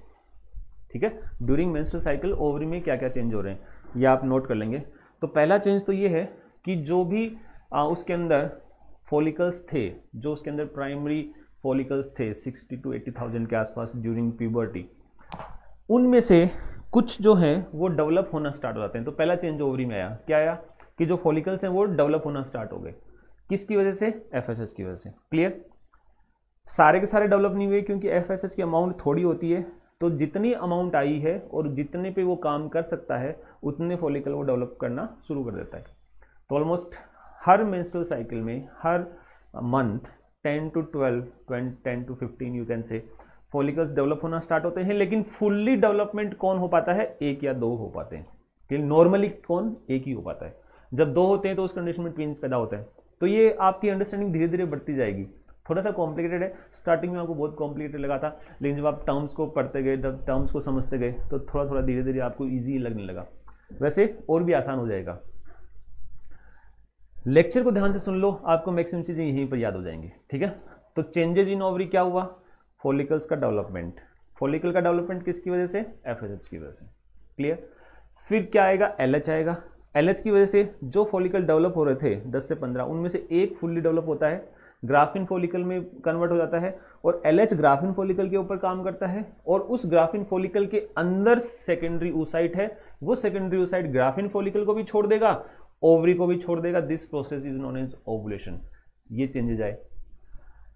ठीक है, ड्यूरिंग मेंस्ट्रुअल साइकिल ओवरी में क्या क्या चेंज हो रहे हैं, ये आप नोट कर लेंगे। तो पहला चेंज तो ये है कि जो भी उसके अंदर फॉलिकल्स थे, जो उसके अंदर प्राइमरी फॉलिकल्स थे 60 to 80,000 के आसपास ड्यूरिंग प्यूबर्टी, उनमें से कुछ जो है वो डेवलप होना स्टार्ट हो जाते हैं। तो पहला चेंज ओवरी में आया, क्या आया? कि जो फॉलिकल्स हैं वो डेवलप होना स्टार्ट हो गए। किसकी वजह से? एफएसएच की वजह से। क्लियर? सारे के सारे डेवलप नहीं हुए, क्योंकि एफएसएच की अमाउंट थोड़ी होती है, तो जितनी अमाउंट आई है और जितने पे वो काम कर सकता है उतने फॉलिकल वो डेवलप करना शुरू कर देता है। तो ऑलमोस्ट हर मेंस्ट्रुअल साइकिल में हर month 10 to 12, 10 to 15 you can say follicles develop होना स्टार्ट होते हैं, लेकिन फुल्ली डेवलपमेंट कौन हो पाता है? एक या दो हो पाते हैं, कि नॉर्मली कौन? एक ही हो पाता है। जब दो होते हैं तो उस कंडीशन में ट्विंस पैदा होता है। तो ये आपकी अंडरस्टैंडिंग धीरे धीरे बढ़ती जाएगी। थोड़ा सा कॉम्प्लिकेटेड है, स्टार्टिंग में आपको बहुत कॉम्प्लिकेटेड लगा था, लेकिन जब आप टर्म्स को पढ़ते गए, जब टर्म्स को समझते गए, तो थोड़ा थोड़ा धीरे धीरे आपको ईजी लगने लगा। वैसे और भी आसान हो जाएगा। लेक्चर को ध्यान से सुन लो, आपको मैक्सिमम चीजें यहीं पर याद हो जाएंगी। ठीक है, तो चेंजेस इन ओवरी क्या हुआ? फॉलिकल्स का डेवलपमेंट। फॉलिकल का डेवलपमेंट किसकी वजह से? एफएसएच की वजह से। क्लियर? फिर क्या आएगा? एलएच आएगा। एलएच की वजह से जो फॉलिकल डेवलप हो रहे थे 10 से 15, उनमें से एक फुल्ली डेवलप होता है, ग्राफिन फॉलिकल में कन्वर्ट हो जाता है, और एलएच ग्राफिन फॉलिकल के ऊपर काम करता है, और उस ग्राफिन फॉलिकल के अंदर सेकेंडरी oocyte है, वो सेकेंडरी oocyte ग्राफिन फॉलिकल को भी छोड़ देगा, ओवरी को भी छोड़ देगा। This process is known as ovulation. ये चेंजेज आए।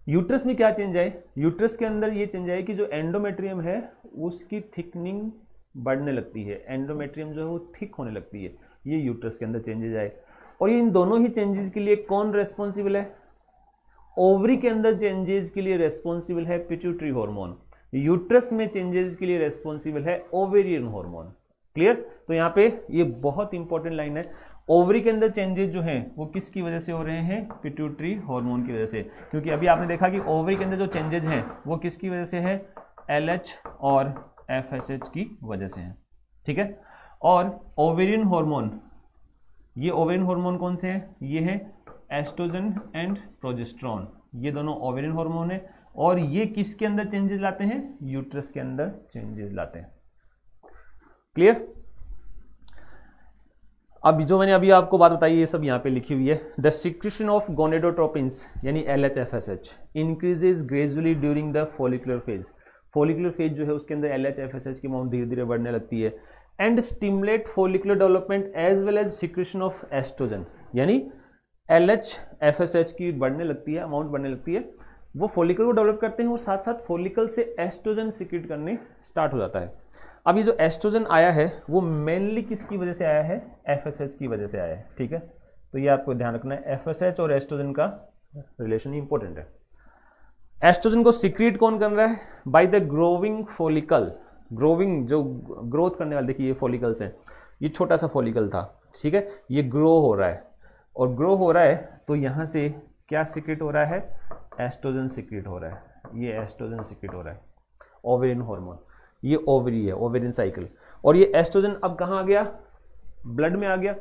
यूट्रस में क्या चेंज आए? यूट्रस के अंदर ये चेंज आए कि जो एंडोमेट्रियम है उसकी थिकनिंग बढ़ने लगती है, एंडोमेट्रियम जो है वो थिक होने लगती है। ये यूट्रस के अंदर चेंजेज आए। और इन दोनों ही चेंजेस के लिए कौन रेस्पॉन्सिबल है? ओवरी के अंदर चेंजेस के लिए रेस्पॉन्सिबल है पिट्यूटरी हार्मोन, यूट्रस में चेंजेस के लिए रेस्पॉन्सिबल है ओवेरियन हार्मोन। क्लियर? तो यहाँ पे ये बहुत इंपॉर्टेंट लाइन है। ओवरी के अंदर चेंजेस जो हैं वो किसकी वजह से हो रहे हैं? पिट्यूटरी हार्मोन की वजह से। क्योंकि अभी आपने देखा कि ओवरी के अंदर जो चेंजेस हैं वो किसकी वजह से है? एलएच और एफएसएच की वजह से है। ठीक है, और ओवेरियन हार्मोन, ये ओवेरियन हार्मोन कौन से हैं? ये है एस्ट्रोजन एंड प्रोजेस्टेरोन। ये दोनों ओवेरियन हार्मोन है, और ये किसके अंदर चेंजेस लाते हैं? यूट्रस के अंदर चेंजेस लाते हैं। क्लियर? अब जो मैंने अभी आपको बात बताई ये सब यहाँ पे लिखी हुई है। द सिक्रेशन ऑफ गोनेडोट्रोपिन्स यानी LH FSH increases gradually during the follicular phase. Follicular phase जो है उसके अंदर एलएच एफएसएच की अमाउंट धीरे धीरे बढ़ने लगती है। And stimulate follicular development as well as secretion of estrogen, यानी एलएच एफएसएच की बढ़ने लगती है, अमाउंट बढ़ने लगती है, वो फॉलिकल को डेवलप करते हैं और साथ साथ फॉलिकल से एस्ट्रोजन सीक्रेट करने स्टार्ट हो जाता है। अब ये जो एस्ट्रोजन आया है वो मेनली किसकी वजह से आया है, एफएसएच की वजह से आया है, ठीक है। तो ये आपको ध्यान रखना है, एफएसएच और एस्ट्रोजन का रिलेशन इंपॉर्टेंट है। एस्ट्रोजन को सीक्रेट कौन कर रहा है, by the growing follicle, growing जो ग्रोथ करने वाले, देखिए ये फॉलिकल्स हैं, ये छोटा सा फॉलिकल था, ठीक है, ये ग्रो हो रहा है और ग्रो हो रहा है तो यहां से क्या सीक्रेट हो रहा है, एस्ट्रोजन सीक्रेट हो रहा है, ये एस्ट्रोजन सीक्रेट हो रहा है, ओवेरियन हार्मोन, ये ओवरी है, ओवेरियन साइकिल। और ये एस्ट्रोजन अब कहां आ गया, ब्लड में आ गया,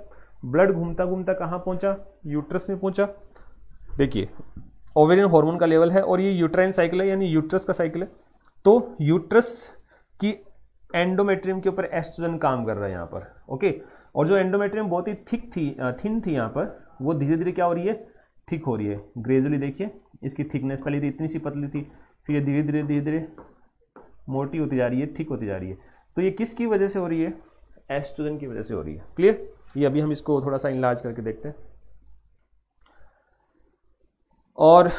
ब्लड घूमता घूमता कहां पहुंचा, यूट्रस में पहुंचा। देखिए ओवेरियन हार्मोन का लेवल है और ये यूट्राइन साइकिल है, यानी यूट्रस का साइकिल है। तो यूट्रस की एंडोमेट्रियम के ऊपर एस्ट्रोजन काम कर रहा है यहाँ पर, ओके। और जो एंडोमेट्रियम बहुत ही थिन थी यहाँ पर, वो धीरे धीरे क्या हो रही है, थिक हो रही है ग्रेजुअली। देखिए इसकी थिकनेस पहले थी इतनी सी पतली थी, फिर ये धीरे धीरे मोटी होती जा रही है, थिक होती जा रही है। तो ये किसकी वजह से हो रही है, एस्ट्रोजन की वजह से हो रही है। क्लियर, ये अभी हम इसको थोड़ा सा इनलार्ज करके देखते हैं। और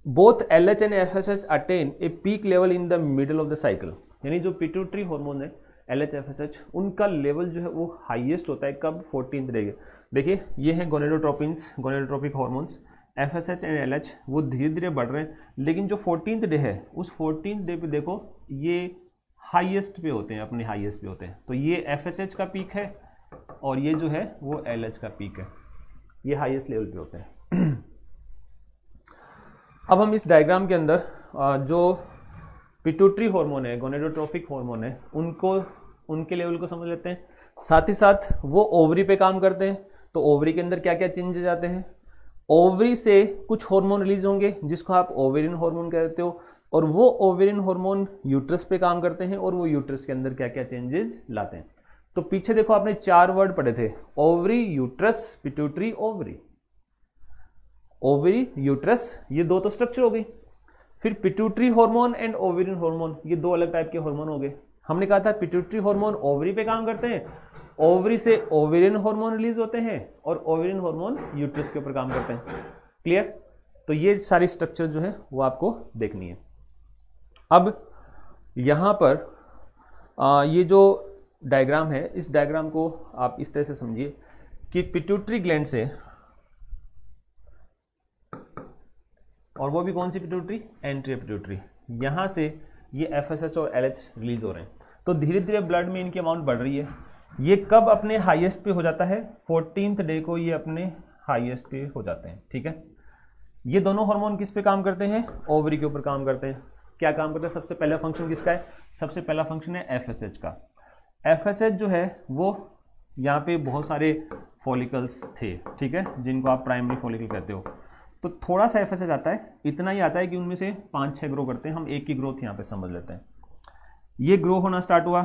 both LH and FSH attain a peak level in the middle of the cycle, यानी जो पिट्यूटरी हार्मोन है LH FSH, उनका लेवल जो है वो हाईएस्ट होता है कब, 14th डे। देखिए ये है gonadotropins, gonadotropic hormones, FSH and LH वो धीरे धीरे बढ़ रहे हैं, लेकिन जो 14th डे है उस 14th डे पे देखो ये हाईएस्ट पे होते हैं, अपने हाईएस्ट पे होते हैं। तो ये FSH का पीक है और ये जो है वो LH का पीक है, ये हाईएस्ट लेवल पे होते हैं। अब हम इस डायग्राम के अंदर जो पिट्यूटरी हार्मोन है, गोनेडोट्रोपिक हार्मोन है, उनको, उनके लेवल को समझ लेते हैं। साथ ही साथ वो ओवरी पे काम करते हैं, तो ओवरी के अंदर क्या क्या चेंजेस आते हैं, ओवरी से कुछ हार्मोन रिलीज होंगे जिसको आप ओवेरियन हार्मोन कहते हो, और वो ओवेरियन हार्मोन यूट्रस पे काम करते हैं और वो यूट्रस के अंदर क्या क्या चेंजेस लाते हैं। तो पीछे देखो आपने 4 वर्ड पढ़े थे, ovary, uterus, pituitary, ovary. Ovary, uterus, ये दो तो स्ट्रक्चर हो गई। फिर pituitary hormone and ovarian hormone, ये दो अलग टाइप के हार्मोन हो गए। हमने कहा था पिट्यूटरी हार्मोन ओवरी पे काम करते हैं, ओवरी से ओवेरियन हार्मोन रिलीज होते हैं और ओवेरियन हार्मोन यूट्रस के ऊपर काम करते हैं। क्लियर, तो ये सारी स्ट्रक्चर जो है वो आपको देखनी है। अब यहां पर ये जो डायग्राम है, इस डायग्राम को आप इस तरह से समझिए कि पिट्यूटरी ग्लैंड से, और वो भी कौन सी पिट्यूटरी, एंटीरियर पिट्यूटरी, यहां से ये FSH और LH रिलीज हो रहे हैं। तो धीरे धीरे ब्लड में इनकी अमाउंट बढ़ रही है। ये कब अपने हाईएस्ट पे हो जाता है, 14th डे को ये अपने हाईएस्ट पे हो जाते हैं, ठीक है। ये दोनों हार्मोन किस पे काम करते हैं, ओवरी के ऊपर काम करते हैं। क्या काम करते हैं, सबसे पहला फंक्शन किसका है, सबसे पहला फंक्शन है FSH का। FSH जो है वो यहाँ पे बहुत सारे फॉलिकल्स थे, ठीक है, जिनको आप प्राइमरी फॉलिकल कहते हो। तो थोड़ा सा FSH आता है, इतना ही आता है कि उनमें से 5-6 ग्रो करते हैं। हम एक की ग्रोथ यहाँ पे समझ लेते हैं। ये ग्रो होना स्टार्ट हुआ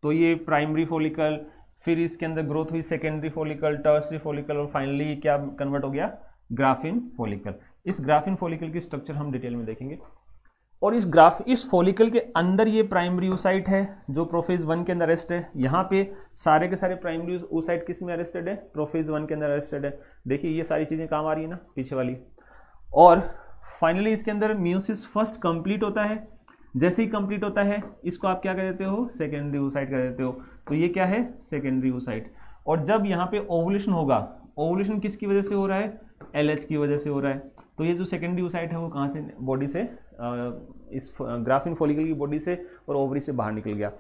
तो ये प्राइमरी फॉलिकल, फिर इसके अंदर ग्रोथ हुई सेकेंडरी फॉलिकल, टर्सरी फॉलिकल, और फाइनली क्या कन्वर्ट हो गया, ग्राफिन फॉलिकल। इस ग्राफिन फॉलिकल की स्ट्रक्चर हम डिटेल में देखेंगे। और इस फॉलिकल के अंदर ये प्राइमरी oocyte है जो प्रोफेज 1 के अंदर अरेस्ट है। यहाँ पे सारे के सारे प्राइमरी oocyte किस में अरेस्टेड है, प्रोफेज 1 के अंदर अरेस्टेड है। देखिए ये सारी चीजें काम आ रही है ना, पीछे वाली। और फाइनली इसके अंदर मियोसिस फर्स्ट कंप्लीट होता है। जैसे ही कंप्लीट होता है इसको आप क्या कह देते हो, सेकेंडरी oocyte कह देते हो। तो ये क्या है, सेकेंडरी oocyte। और जब यहाँ पे ओवुलेशन होगा, ओवुलेशन किसकी वजह से हो रहा है, LH की वजह से हो रहा है। तो ये जो सेकेंडरी oocyte है वो कहाँ से, बॉडी से, इस ग्राफिन फॉलिकल की बॉडी से और ओवरी से बाहर निकल गया।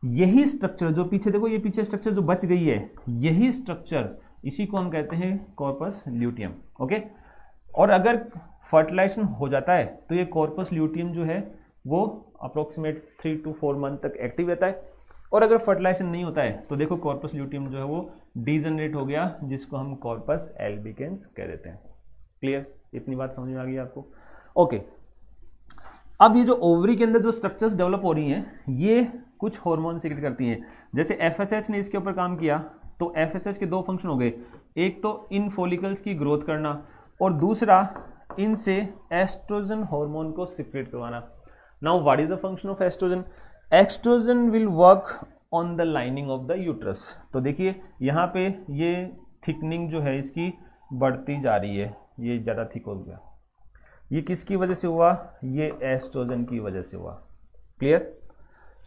यही स्ट्रक्चर जो पीछे देखो, ये पीछे स्ट्रक्चर जो बच गई है, यही स्ट्रक्चर, इसी को हम कहते हैं कॉर्पस ल्यूटियम, ओके। और अगर फर्टिलाइजेशन हो जाता है तो ये कॉर्पस ल्यूटियम जो है वो अप्रोक्सीमेट 3 to 4 मंथ तक एक्टिव रहता है। और अगर फर्टिलाइजेशन नहीं होता है तो देखो कॉर्पस ल्यूटियम जो है वो डीजनरेट हो गया, जिसको हम कॉर्पस एल्बिकेंस कह देते हैं। क्लियर, इतनी बात समझ में आ गई आपको, ओके। अब ये जो ओवरी के अंदर जो स्ट्रक्चर्स डेवलप हो रही हैं, ये कुछ हार्मोन सीक्रेट करती हैं। जैसे FSH ने इसके ऊपर काम किया तो FSH के 2 फंक्शन हो गए, एक तो इन फॉलिकल्स की ग्रोथ करना और दूसरा इनसे एस्ट्रोजन हार्मोन को सीक्रेट करवाना। Now what is the function of estrogen, estrogen will work on the lining of the uterus. तो देखिए यहाँ पे ये थिकनिंग जो है इसकी बढ़ती जा रही है, ये ज़्यादा थिक हो गया, ये किसकी वजह से हुआ? ये एस्ट्रोजन की वजह से हुआ। क्लियर?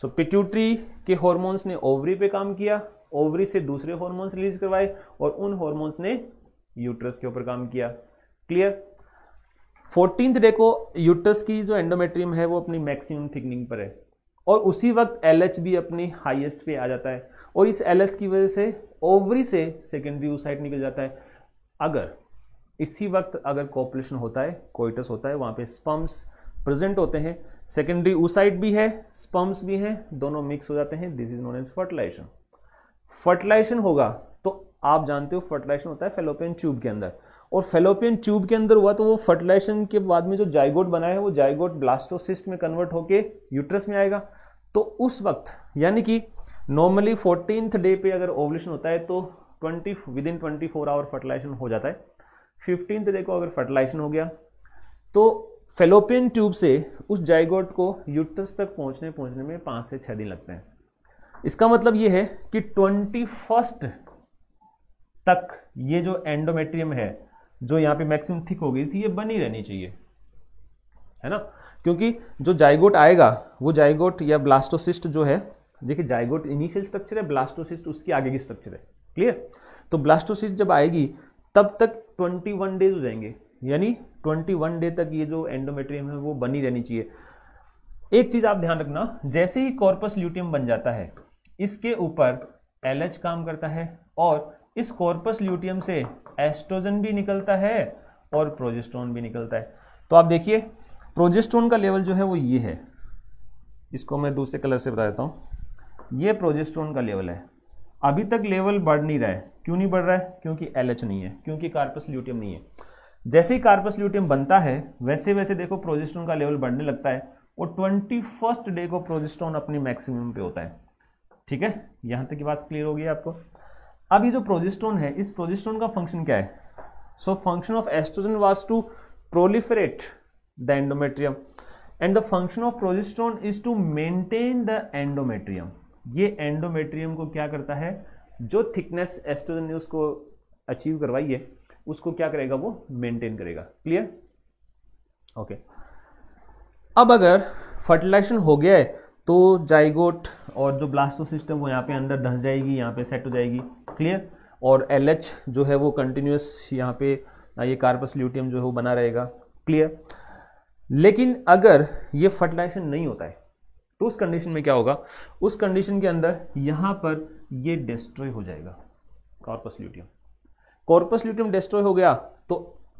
सो पिट्यूटरी के हॉर्मोन्स ने ओवरी पे काम किया, ओवरी से दूसरे हॉर्मोन्स रिलीज करवाए और उन हॉर्मोन्स ने यूट्रस के ऊपर काम किया। क्लियर? 14th डे को यूट्रस की जो एंडोमेट्रियम है वो अपनी मैक्सिमम थिकनिंग पर है और उसी वक्त LH भी अपनी हाईएस्ट पे आ जाता है और इस LH की वजह से ओवरी से सेकेंडरी oocyte निकल जाता है। अगर इसी वक्त अगर कोपुलेशन होता है, कोइटस होता है, वहां पे स्पर्म्स प्रेजेंट होते हैं, सेकेंडरी oocyte भी है, स्पर्म्स भी हैं, दोनों मिक्स हो जाते हैं, this is known as fertilization. Fertilization होगा तो आप जानते हो फर्टिलाइजेशन होता है फेलोपियन ट्यूब के अंदर, और फेलोपियन ट्यूब के अंदर हुआ तो वो फर्टिलाइजेशन के बाद में जो जाइगोट बना है वो जाइगोट ब्लास्टोसिस्ट में कन्वर्ट होके यूट्रस में आएगा। तो उस वक्त यानी कि नॉर्मली 14th डे पे अगर ओवुलेशन होता है तो विदिन 24 आवर फर्टिलाइजेशन हो जाता है। 15th डे को अगर फर्टिलाइजेशन हो गया तो फेलोपियन ट्यूब से उस जाइगोट को यूट्रस तक पहुंचने में 5 से 6 दिन लगते हैं। इसका मतलब ये है कि 21st तक ये जो एंडोमेट्रियम है जो यहाँ पे मैक्सिमम थिक हो गई थी ये बनी रहनी चाहिए, है ना, क्योंकि जो जाइगोट आएगा वो जाइगोट या ब्लास्टोसिस्ट जो है, देखिए जाइगोट इनिशियल स्ट्रक्चर है, ब्लास्टोसिस्ट उसकी आगे की स्ट्रक्चर है। क्लियर? तो ब्लास्टोसिस्ट जब आएगी तब तक 21 डेज हो जाएंगे, यानी 21 डे तक ये जो एंडोमेट्रियम है वो बनी रहनी चाहिए। एक चीज आप ध्यान रखना, जैसे ही कॉर्पस ल्यूटियम बन जाता है इसके ऊपर LH काम करता है और इस कॉर्पस ल्यूटियम से एस्ट्रोजन भी निकलता है और प्रोजेस्टेरोन भी निकलता है। तो आप देखिए प्रोजेस्टेरोन का लेवल जो है वो ये है, इसको मैं दूसरे कलर से बता देता हूं, ये प्रोजेस्टेरोन का लेवल है। अभी तक लेवल बढ़ नहीं रहा है, क्यों नहीं बढ़ रहा है? क्योंकि LH नहीं है, क्योंकि कार्पस ल्यूटियम नहीं है। जैसे ही कार्पस ल्यूटियम बनता है वैसे वैसे देखो प्रोजेस्टेरोन का लेवल बढ़ने लगता है और 21st डे को प्रोजेस्टेरोन अपनी मैक्सिमम पे होता है। ठीक है, यहां तक की बात क्लियर हो गई आपको। अब ये जो प्रोजेस्टेरोन है, इस प्रोजेस्टेरोन का फंक्शन क्या है? So function of estrogen was to proliferate the endometrium and the function of progesterone is to maintain the endometrium. ये एंडोमेट्रियम को क्या करता है? जो थिकनेस एस्ट्रोजन ने उसको अचीव करवाई है उसको क्या करेगा? वो मेंटेन करेगा। क्लियर? ओके। अब अगर फर्टिलाइजेशन हो गया है तो जाइगोट और जो ब्लास्टोसिस्ट है वो यहाँ पे अंदर धंस जाएगी, यहाँ पे सेट हो जाएगी। क्लियर? और LH जो है वो कंटिन्यूस यहाँ पे ये कार्पस ल्यूटियम जो है वो बना रहेगा। क्लियर? लेकिन अगर ये फर्टिलाइजेशन नहीं होता है तो उस कंडीशन में क्या होगा? उस कंडीशन के अंदर यहाँ पर ये डिस्ट्रॉय हो जाएगा corpus luteum. Corpus luteum destroy हो गया तो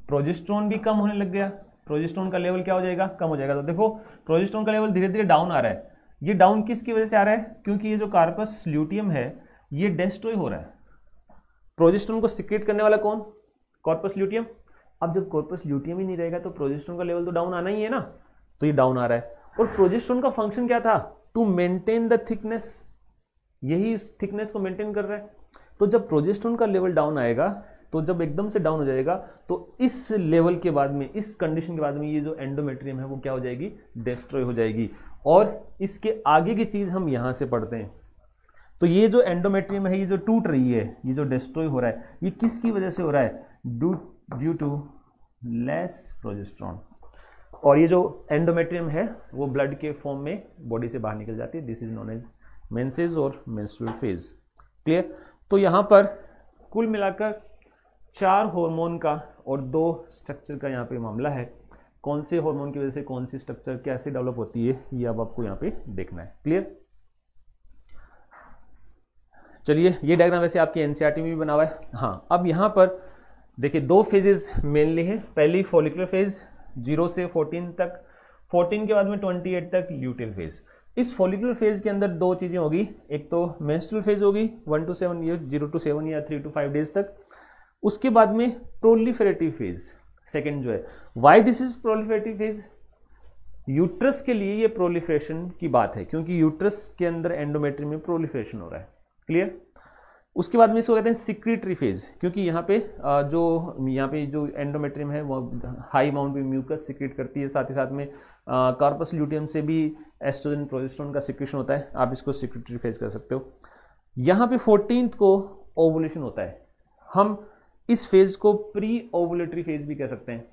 प्रोजेस्टेरोन भी कम होने लग गया, प्रोजेस्टेरोन का लेवल क्या हो जाएगा? कम हो जाएगा। तो देखो प्रोजेस्टेरोन का लेवल धीरे धीरे डाउन आ रहा है। ये डाउन किसकी वजह से आ रहा है? क्योंकि ये जो कार्पस ल्यूटियम है ये डिस्ट्रॉय हो रहा है। प्रोजेस्टेरोन को सिक्रेट करने वाला कौन? Corpus luteum. अब जब कॉर्पस ल्यूटियम ही नहीं रहेगा तो प्रोजेस्टेरोन का लेवल तो डाउन आना ही है ना, तो ये डाउन आ रहा है। और प्रोजेस्टेरोन का फंक्शन क्या था? टू मेंटेन द थिकनेस, यही इस थिकनेस को मेंटेन कर रहा है। तो जब प्रोजेस्टेरोन का लेवल डाउन आएगा, तो जब एकदम से डाउन हो जाएगा तो इस लेवल के बाद में, इस कंडीशन के बाद में ये जो एंडोमेट्रियम है वो क्या हो जाएगी? डिस्ट्रॉय हो जाएगी। और इसके आगे की चीज हम यहां से पढ़ते हैं। तो ये जो एंडोमेट्रियम है ये जो टूट रही है, ये जो डिस्ट्रॉय हो रहा है, ये किसकी वजह से हो रहा है? Due to less progesterone. और ये जो एंडोमेट्रियम है वो ब्लड के फॉर्म में बॉडी से बाहर निकल जाती है। This is known as menses और मेंस्ट्रुअल फेज। क्लियर? तो यहां पर कुल मिलाकर 4 हार्मोन का और 2 स्ट्रक्चर का यहाँ पे मामला है। कौन से हार्मोन की वजह से कौन सी स्ट्रक्चर कैसे डेवलप होती है ये अब आपको यहाँ पे देखना है। क्लियर? चलिए, ये डायग्राम वैसे आपकी एनसीईआरटी में भी बना हुआ है। हाँ, अब यहाँ पर देखिए 2 फेजेस मेनली हैं। पहली फॉलिकुलर फेज 0 से 14 तक, 14 के बाद में 28 तक ल्यूटेल फेज। इस फॉलिकुलर फेज के अंदर 2 चीजें होगी, एक तो मेंस्ट्रुअल फेज होगी 1 to 7 ईयर, 0 to 7 या 3 to 5 डेज तक। उसके बाद में प्रोलिफरेटिव फेज सेकंड जो है। Why this is proliferative phase? Uterus के लिए ये प्रोलिफरेशन की बात है क्योंकि यूट्रस के अंदर एंडोमेट्रियम में प्रोलिफरेशन हो रहा है। क्लियर? उसके बाद में इसको कहते हैं सिक्रीटरी फेज, क्योंकि यहाँ पे जो एंडोमेट्रियम है वो हाई अमाउंट में म्यूकस सिक्रेट करती है, साथ ही साथ में कार्पस ल्यूटियम से भी एस्ट्रोजन प्रोजेस्टेरोन का सिक्रेशन होता है। आप इसको सिक्रीटरी फेज कर सकते हो। यहाँ पे 14th को ओवुलेशन होता है। हम इस फेज को प्री ओवुलेटरी फेज भी कह सकते हैं।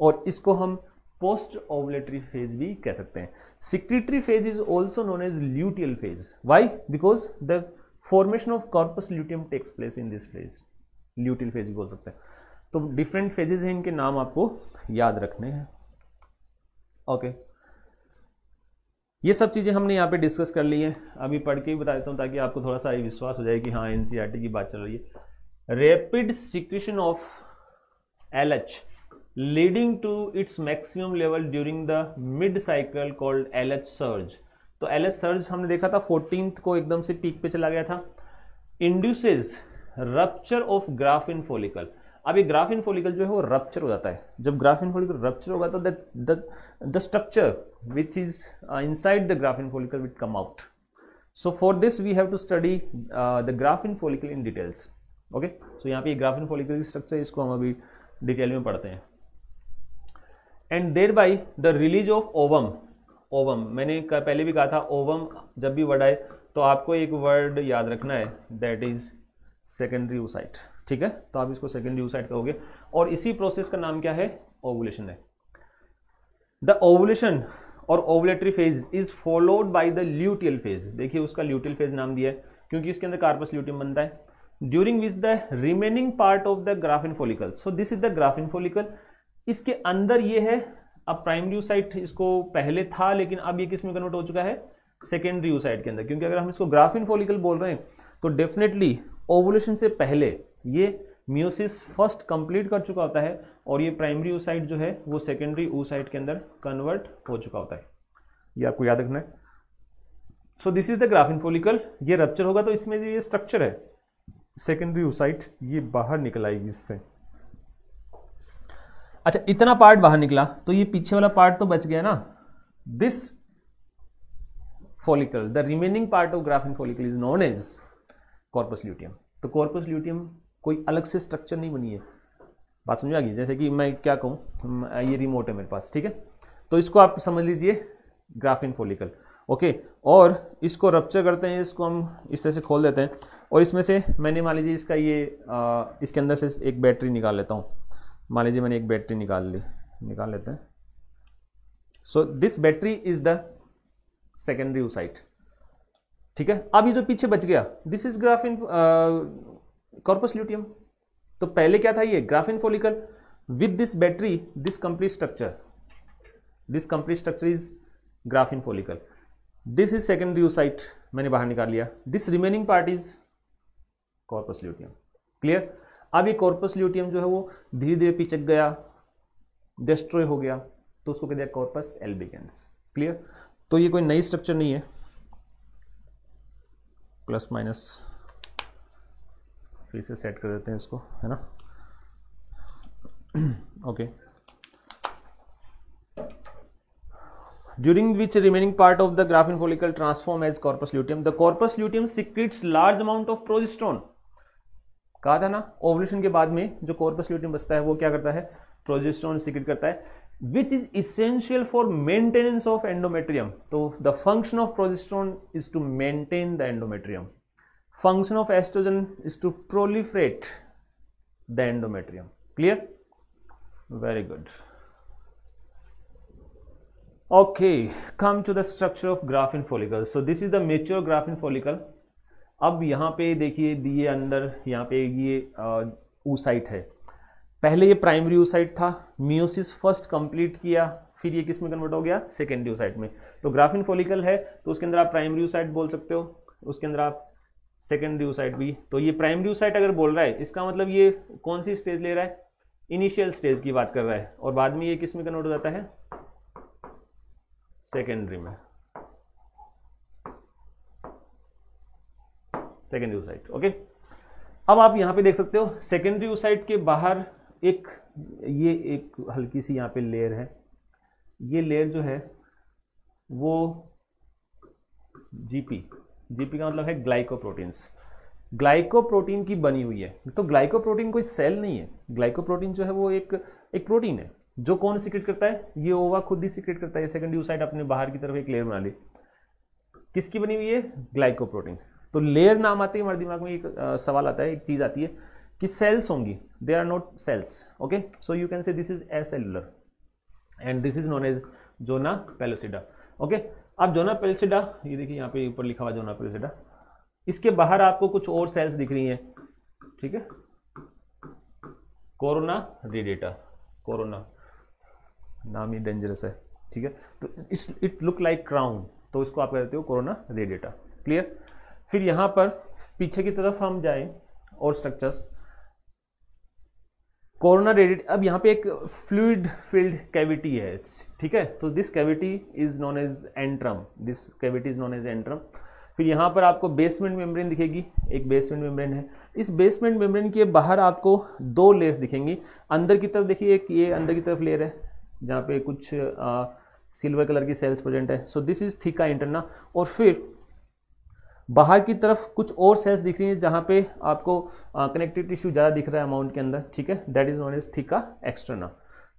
और इसको हम पोस्ट ओवुलेटरी फेज भी कह सकते हैं। Secretory phase is also known as luteal phase. Why? Because the formation of corpus luteum takes place in this phase. Luteal phase भी बोल सकते हैं। तो डिफरेंट फेजेस हैं, इनके नाम आपको याद रखने हैं। ओके, ये सब चीजें हमने यहाँ पे डिस्कस कर ली हैं। अभी पढ़ के ही बता देता हूँ ताकि आपको थोड़ा सा विश्वास हो जाए कि हाँ एनसीईआरटी की बात चल रही है। Rapid secretion of LH leading to its maximum level during the mid cycle called LH surge. तो LH सर्ज हमने देखा था 14th को एकदम से पीक पे चला गया था। Induces rupture of Graafian follicle. अब ये ग्राफिन फॉलिकल जो है वो रप्चर हो जाता है। जब ग्राफिन फॉलिकल रप्चर होगा तो the structure which is inside the Graafian follicle will come out. So for this we have to study the Graafian follicle in details. Okay, so यहाँ पे ग्राफिन फॉलिकल की structure, इसको हम अभी detail में पढ़ते हैं। And thereby the release of ovum. Ovum मैंने पहले भी कहा था, ओवम जब भी वर्ड आए तो आपको एक वर्ड याद रखना है, दैट इज सेकेंडरी oocyte। ठीक है, तो आप इसको सेकेंडरी oocyte कहोगे। और इसी प्रोसेस का नाम क्या है? ओवुलेशन है। द ओवुलेशन और ovulatory phase is followed by the luteal phase. देखिए उसका ल्यूटियल फेज नाम दिया है क्योंकि इसके अंदर कार्पस ल्यूटियम बनता है। During which the remaining part of the Graafian follicle, so this is the Graafian follicle. इसके अंदर ये है, अब प्राइमरी oocyte इसको पहले था लेकिन अब ये किस में कन्वर्ट हो चुका है? सेकेंडरी oocyte के अंदर। क्योंकि अगर हम इसको ग्राफिन फॉलिकल बोल रहे हैं तो डेफिनेटली ओवुलेशन से पहले ये मियोसिस फर्स्ट कंप्लीट कर चुका होता है और ये प्राइमरी oocyte जो है वो सेकेंडरी oocyte के अंदर कन्वर्ट हो चुका होता है। ये आपको याद रखना है। So this is the Graafian follicle. ये रप्चर होगा तो इसमें ये स्ट्रक्चर है सेकेंडरी oocyte, ये बाहर निकल आएगी इससे। अच्छा, इतना पार्ट बाहर निकला तो ये पीछे वाला पार्ट तो बच गया ना। This follicle, the remaining part of Graafian follicle is known as corpus luteum. तो कॉर्पस ल्यूटियम कोई अलग से स्ट्रक्चर नहीं बनी है। बात समझ आ गई? जैसे कि मैं क्या कहूँ, ये रिमोट है मेरे पास, ठीक है, तो इसको आप समझ लीजिए ग्राफिन फॉलिकल। ओके, और इसको रप्चर करते हैं, इसको हम इस तरह से खोल देते हैं और इसमें से मैंने मान लीजिए इसका ये इसके अंदर से एक बैटरी निकाल लेता हूँ। मान लीजिए मैंने एक बैटरी निकाल लेते हैं। So this battery is the secondary oocyte। ठीक है, अब ये जो पीछे बच गया, this is graphene corpus luteum. तो पहले क्या था? ये graphene follicle with this battery, this complete structure is graphene follicle. This is secondary oocyte, मैंने बाहर निकाल लिया। This remaining part is corpus luteum. Clear? अब ये कॉर्पस ल्यूटियम जो है वो धीरे धीरे पिचक गया, डिस्ट्रॉय हो गया, तो उसको कहते हैं कॉर्पस एल्बिगेंस। क्लियर? तो ये कोई नई स्ट्रक्चर नहीं है। प्लस माइनस फिर से सेट कर देते हैं इसको, है ना। Okay, during which remaining part of the Graafian follicle transform as corpus luteum. The corpus luteum secretes large amount of progesterone. कहा था ना, ओवुलेशन के बाद में जो कॉर्पस ल्यूटियम बचता है वो क्या करता है? प्रोजेस्टेरोन सिक्रीट करता है, which is essential for maintenance of endometrium. So the function of progesterone is to maintain the endometrium. Function of estrogen is to proliferate the endometrium. Clear? Very good. Okay, come to the structure of Graafian follicle. So this is the mature Graafian follicle. अब यहाँ पे देखिए दिए अंदर, यहाँ पे ये oocyte है। पहले ये प्राइमरी oocyte था, मियोसिस फर्स्ट कंप्लीट किया, फिर ये किस में कन्वर्ट हो गया? सेकेंडरी oocyte में। तो ग्राफिन फॉलिकल है तो उसके अंदर आप प्राइमरी oocyte बोल सकते हो, उसके अंदर आप सेकेंडरी oocyte भी। तो ये प्राइमरी oocyte अगर बोल रहा है, इसका मतलब ये कौन सी स्टेज ले रहा है? इनिशियल स्टेज की बात कर रहा है, और बाद में ये किस में कन्वर्ट हो जाता है? सेकेंडरी में, सेकेंडरी oocyte। ओके, अब आप यहां पे देख सकते हो सेकेंडरी oocyte के बाहर एक हल्की सी यहाँ पे लेयर है। ये लेयर जो है वो जीपी का मतलब है ग्लाइकोप्रोटीन्स। ग्लाइकोप्रोटीन की बनी हुई है। तो ग्लाइकोप्रोटीन कोई सेल नहीं है, ग्लाइकोप्रोटीन जो है वो एक प्रोटीन है जो कौन सीक्रेट करता है? ये ओवा खुद ही सीक्रेट करता है। सेकेंडरी oocyte अपने बाहर की तरफ एक लेयर बना ली, किसकी बनी हुई है? ग्लाइकोप्रोटीन। तो लेयर नाम आते ही हमारे दिमाग में एक सवाल आता है, एक चीज आती है कि सेल्स होंगी, they are not cells. Okay, so you can say this is acellular. And this is known as zona pellucida. Okay, अब जोना पेलुसिडा, ये देखिए यहाँ पे ऊपर लिखा हुआ जोना पेलुसिडा, इसके बाहर आपको कुछ और सेल्स दिख रही हैं, ठीक है, कोरोना रेडिएटा, कोरोना नाम ही डेंजरस है, ठीक है, तो इट लुक लाइक क्राउन, तो इसको आप कहते हो कोरोना रेडिएटा। क्लियर। फिर यहां पर पीछे की तरफ हम जाएं और स्ट्रक्चर्स, कोरोना रेडिएट, अब यहाँ पे एक फ्लूइड फिल्ड कैविटी है, ठीक है, तो this cavity is known as antrum, this cavity is known as antrum. फिर यहाँ पर आपको बेसमेंट मेम्ब्रेन दिखेगी, एक बेसमेंट मेम्ब्रेन है, इस बेसमेंट मेम्ब्रेन के बाहर आपको दो लेयर्स दिखेंगी, अंदर की तरफ देखिए एक ये अंदर की तरफ लेयर है जहाँ पे कुछ सिल्वर कलर की सेल्स प्रेजेंट है, so this is theca interna, और फिर बाहर की तरफ कुछ और सेल्स दिख रही हैं जहां पे आपको कनेक्टिव टिश्यू ज़्यादा दिख रहा है अमाउंट के अंदर, ठीक है, that is known as theca externa,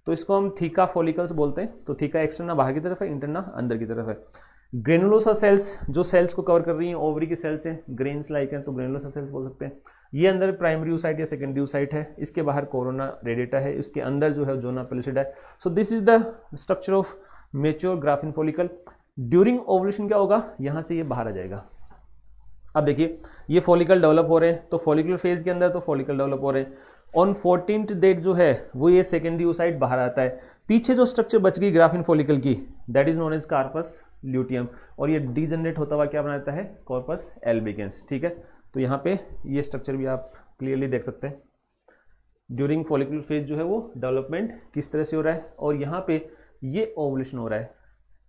तो इसको हम थीका फॉलिकल्स बोलते हैं। तो थीका एक्सटर्ना बाहर की तरफ है, इंटरना अंदर की तरफ है। ग्रेनुलोसा सेल्स जो सेल्स को कवर कर रही हैं, ओवरी की सेल्स हैं, ग्रेन्स लाइक हैं, तो ग्रेनुलोसा सेल्स बोल सकते हैं। ये अंदर प्राइमरी oocyte या सेकेंडरी oocyte है, इसके बाहर कोरोना रेडिएटा है, इसके अंदर जो है जोना पेलुसिडा है। So this is the structure of mature graphene follicle. During ovulation क्या होगा, यहां से ये बाहर आ जाएगा। अब देखिए ये फॉलिकल डेवलप हो रहे हैं, तो फॉलिकुलर फेज के अंदर तो फॉलिकल डेवलप हो रहे हैं, ऑन 14th डेट जो है वो ये सेकेंडरी oocyte बाहर आता है। पीछे जो स्ट्रक्चर बच गई ग्राफिन फॉलिकल की, that is known as corpus luteum, और ये डीजनरेट होता हुआ क्या बनाता है, कॉर्पस एल्बिगेंस, ठीक है। तो यहाँ पे ये स्ट्रक्चर भी आप क्लियरली देख सकते हैं। ड्यूरिंग फॉलिकुलर फेज जो है वो डेवलपमेंट किस तरह से हो रहा है, और यहाँ पे ये ओवुलेशन हो रहा है,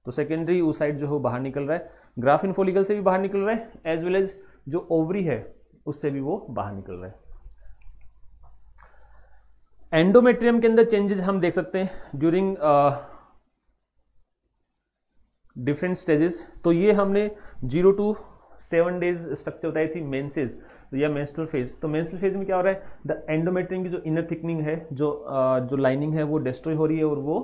तो सेकेंडरी oocyte जो है वो बाहर निकल रहा है, ग्राफिन फॉलिकल से भी बाहर निकल रहा है, एज वेल एज जो ओवरी है उससे भी वो बाहर निकल रहा है। एंडोमेट्रियम के अंदर चेंजेस हम देख सकते हैं ड्यूरिंग डिफरेंट स्टेजेस। तो ये हमने 0 to 7 डेज स्ट्रक्चर बताई थी, मेंसेस या मेंस्ट्रुअल फेज। तो मेंस्ट्रुअल फेज में क्या हो रहा है, द एंडोमेट्रियम की जो इनर थिकनिंग है, जो लाइनिंग है वो डिस्ट्रॉय हो रही है और वो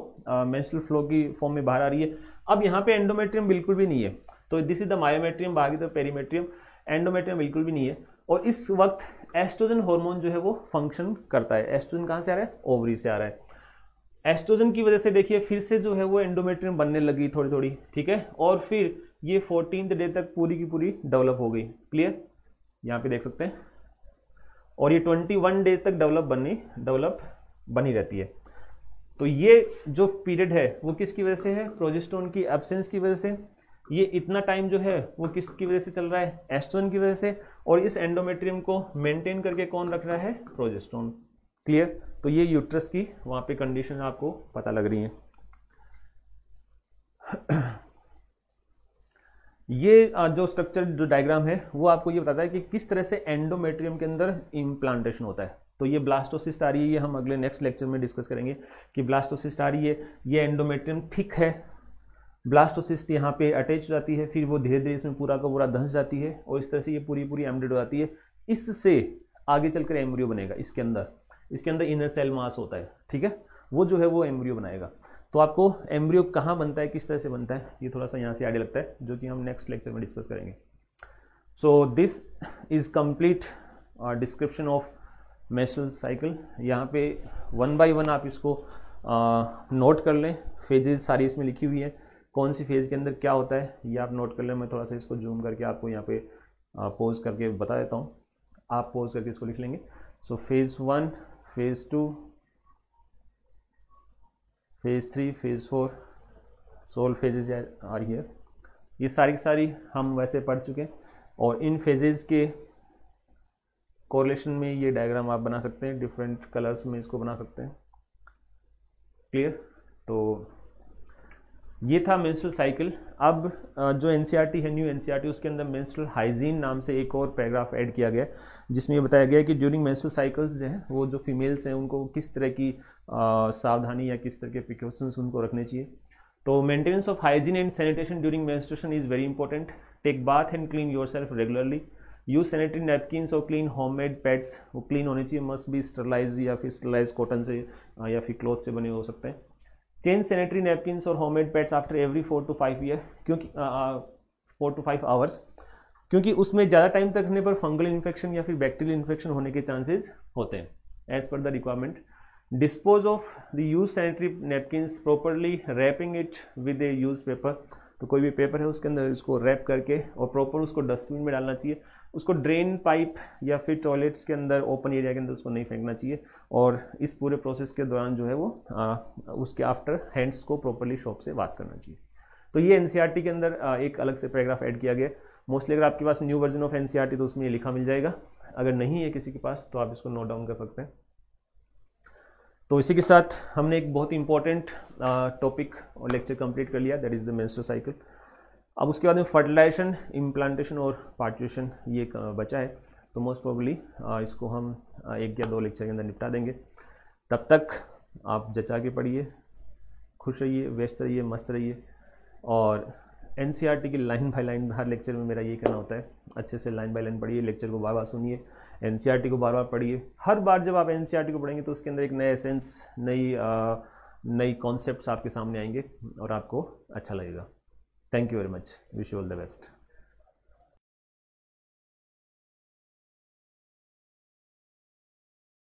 मेंस्ट्रुअल फ्लो की फॉर्म में बाहर आ रही है। अब यहाँ पे एंडोमेट्रियम बिल्कुल भी नहीं है, तो दिस इज द मायोमेट्रियम, बाहर की तरफ पेरीमेट्रियम, एंडोमेट्रियम बिल्कुल भी नहीं है। और इस वक्त एस्ट्रोजन हार्मोन जो है वो फंक्शन करता है। एस्ट्रोजन कहाँ से आ रहा है, ओवरी से आ रहा है। एस्ट्रोजन की वजह से देखिए फिर से जो है वो एंडोमेट्रियम बनने लगी थोड़ी थोड़ी, ठीक है, और फिर ये 14th डे तक पूरी की पूरी डेवलप हो गई। क्लियर, यहाँ पे देख सकते हैं, और ये 21 डे तक डेवलप बनी रहती है। तो ये जो पीरियड है वो किसकी वजह से है, प्रोजेस्टेरोन की एब्सेंस की वजह से। ये इतना टाइम जो है वो किसकी वजह से चल रहा है, एस्ट्रोजन की वजह से, और इस एंडोमेट्रियम को मेंटेन करके कौन रख रहा है, प्रोजेस्टेरोन। क्लियर, तो ये यूट्रस की वहां पे कंडीशन आपको पता लग रही है। ये जो स्ट्रक्चर जो डायग्राम है वो आपको ये बताता है कि किस तरह से एंडोमेट्रियम के अंदर इम्प्लांटेशन होता है। तो ये ब्लास्टोसिस्ट आ रही है, ये हम अगले नेक्स्ट लेक्चर में डिस्कस करेंगे कि ब्लास्टोसिस्ट आ रही है, ये एंडोमेट्रियम थिक है, ब्लास्टोसिस्ट यहाँ पे अटैच हो जाती है, फिर वो धीरे धीरे इसमें पूरा का पूरा धंस जाती है, और इस तरह से ये पूरी पूरी एम्बेडेड हो जाती है। इससे आगे चलकर एम्ब्रियो बनेगा, इसके अंदर इनर सेल मास होता है, ठीक है, वो जो है वो एम्ब्रियो बनाएगा। तो आपको एम्ब्रियो कहाँ बनता है, किस तरह से बनता है, ये थोड़ा सा यहाँ से आइडिया लगता है, जो कि हम नेक्स्ट लेक्चर में डिस्कस करेंगे। So this is complete description of menstrual cycle. यहाँ पे 1 by 1 आप इसको नोट कर लें, फेजेस सारी इसमें लिखी हुई है, कौन सी फेज के अंदर क्या होता है ये आप नोट कर लें। मैं थोड़ा सा इसको जूम करके आपको यहाँ पे पोज करके बता देता हूँ, आप पोज करके इसको लिख लेंगे। So phase 1, phase 2, phase 3, phase 4, so all phases are here. ये सारी की सारी हम वैसे पढ़ चुके हैं, और इन फेजेस के कोरिलेशन में ये डायग्राम आप बना सकते हैं, डिफरेंट कलर्स में इसको बना सकते हैं। क्लियर, तो ये था मेंस्ट्रुअल साइकिल। अब जो एनसीईआरटी है, न्यू एनसीईआरटी, उसके अंदर मेंस्ट्रुअल हाइजीन नाम से एक और पैराग्राफ ऐड किया गया, जिसमें ये बताया गया है कि ड्यूरिंग मेंस्ट्रुअल साइकिल्स जो है वो जो फीमेल्स हैं उनको किस तरह की सावधानी या किस तरह के प्रिकॉशंस उनको रखने चाहिए। तो maintenance of hygiene and sanitation during menstruation is very important. Take bath and clean yourself regularly. Use sanitary napkins और क्लीन होममेड पैड्स, वो क्लीन होने चाहिए, मस्ट बी स्टरलाइज या फिर स्टरलाइज कॉटन से या फिर क्लॉथ से बने हो सकते हैं। चेंज सैनिटरी नैपकिन्स और homemade pads after every 4 to 5 year, क्योंकि 4 to 5 आवर्स, क्योंकि उसमें ज़्यादा टाइम तक रखने पर फंगल इन्फेक्शन या फिर बैक्टीरियल इन्फेक्शन होने के चांसेस होते हैं as per the requirement. Dispose of the use sanitary napkins properly, wrapping it with a use paper. तो कोई भी पेपर है उसके अंदर इसको रैप करके और प्रॉपर उसको डस्टबिन में डालना चाहिए। उसको ड्रेन पाइप या फिर टॉयलेट्स के अंदर ओपन एरिया के अंदर उसको नहीं फेंकना चाहिए। और इस पूरे प्रोसेस के दौरान जो है वो उसके आफ्टर हैंड्स को प्रॉपरली सोप से वॉश करना चाहिए। तो ये एनसीईआरटी के अंदर एक अलग से पैराग्राफ ऐड किया गया। मोस्टली अगर आपके पास न्यू वर्जन ऑफ एनसीईआरटी तो उसमें ये लिखा मिल जाएगा, अगर नहीं है किसी के पास तो आप इसको नोट डाउन कर सकते हैं। तो इसी के साथ हमने एक बहुत ही इंपॉर्टेंट टॉपिक और लेक्चर कंप्लीट कर लिया, that is the menstrual cycle. अब उसके बाद में फर्टिलाइजेशन, इम्प्लांटेशन और पार्ट्यूशन ये बचा है, तो मोस्ट प्रोबेबली इसको हम 1 या 2 लेक्चर के अंदर निपटा देंगे। तब तक आप जचा के पढ़िए, खुश रहिए, व्यस्त रहिए, मस्त रहिए। और एनसीईआरटी की line by line her lecture में मेरा ये कहना होता है, अच्छे से लाइन बाय लाइन पढ़िए, लेक्चर को बार बार सुनिए, एनसीईआरटी को बार बार पढ़िए। हर बार जब आप एनसीईआरटी को पढ़ेंगे तो उसके अंदर एक नया एसेंस, नई कॉन्सेप्ट्स आपके सामने आएंगे और आपको अच्छा लगेगा। Thank you very much, wish you all the best.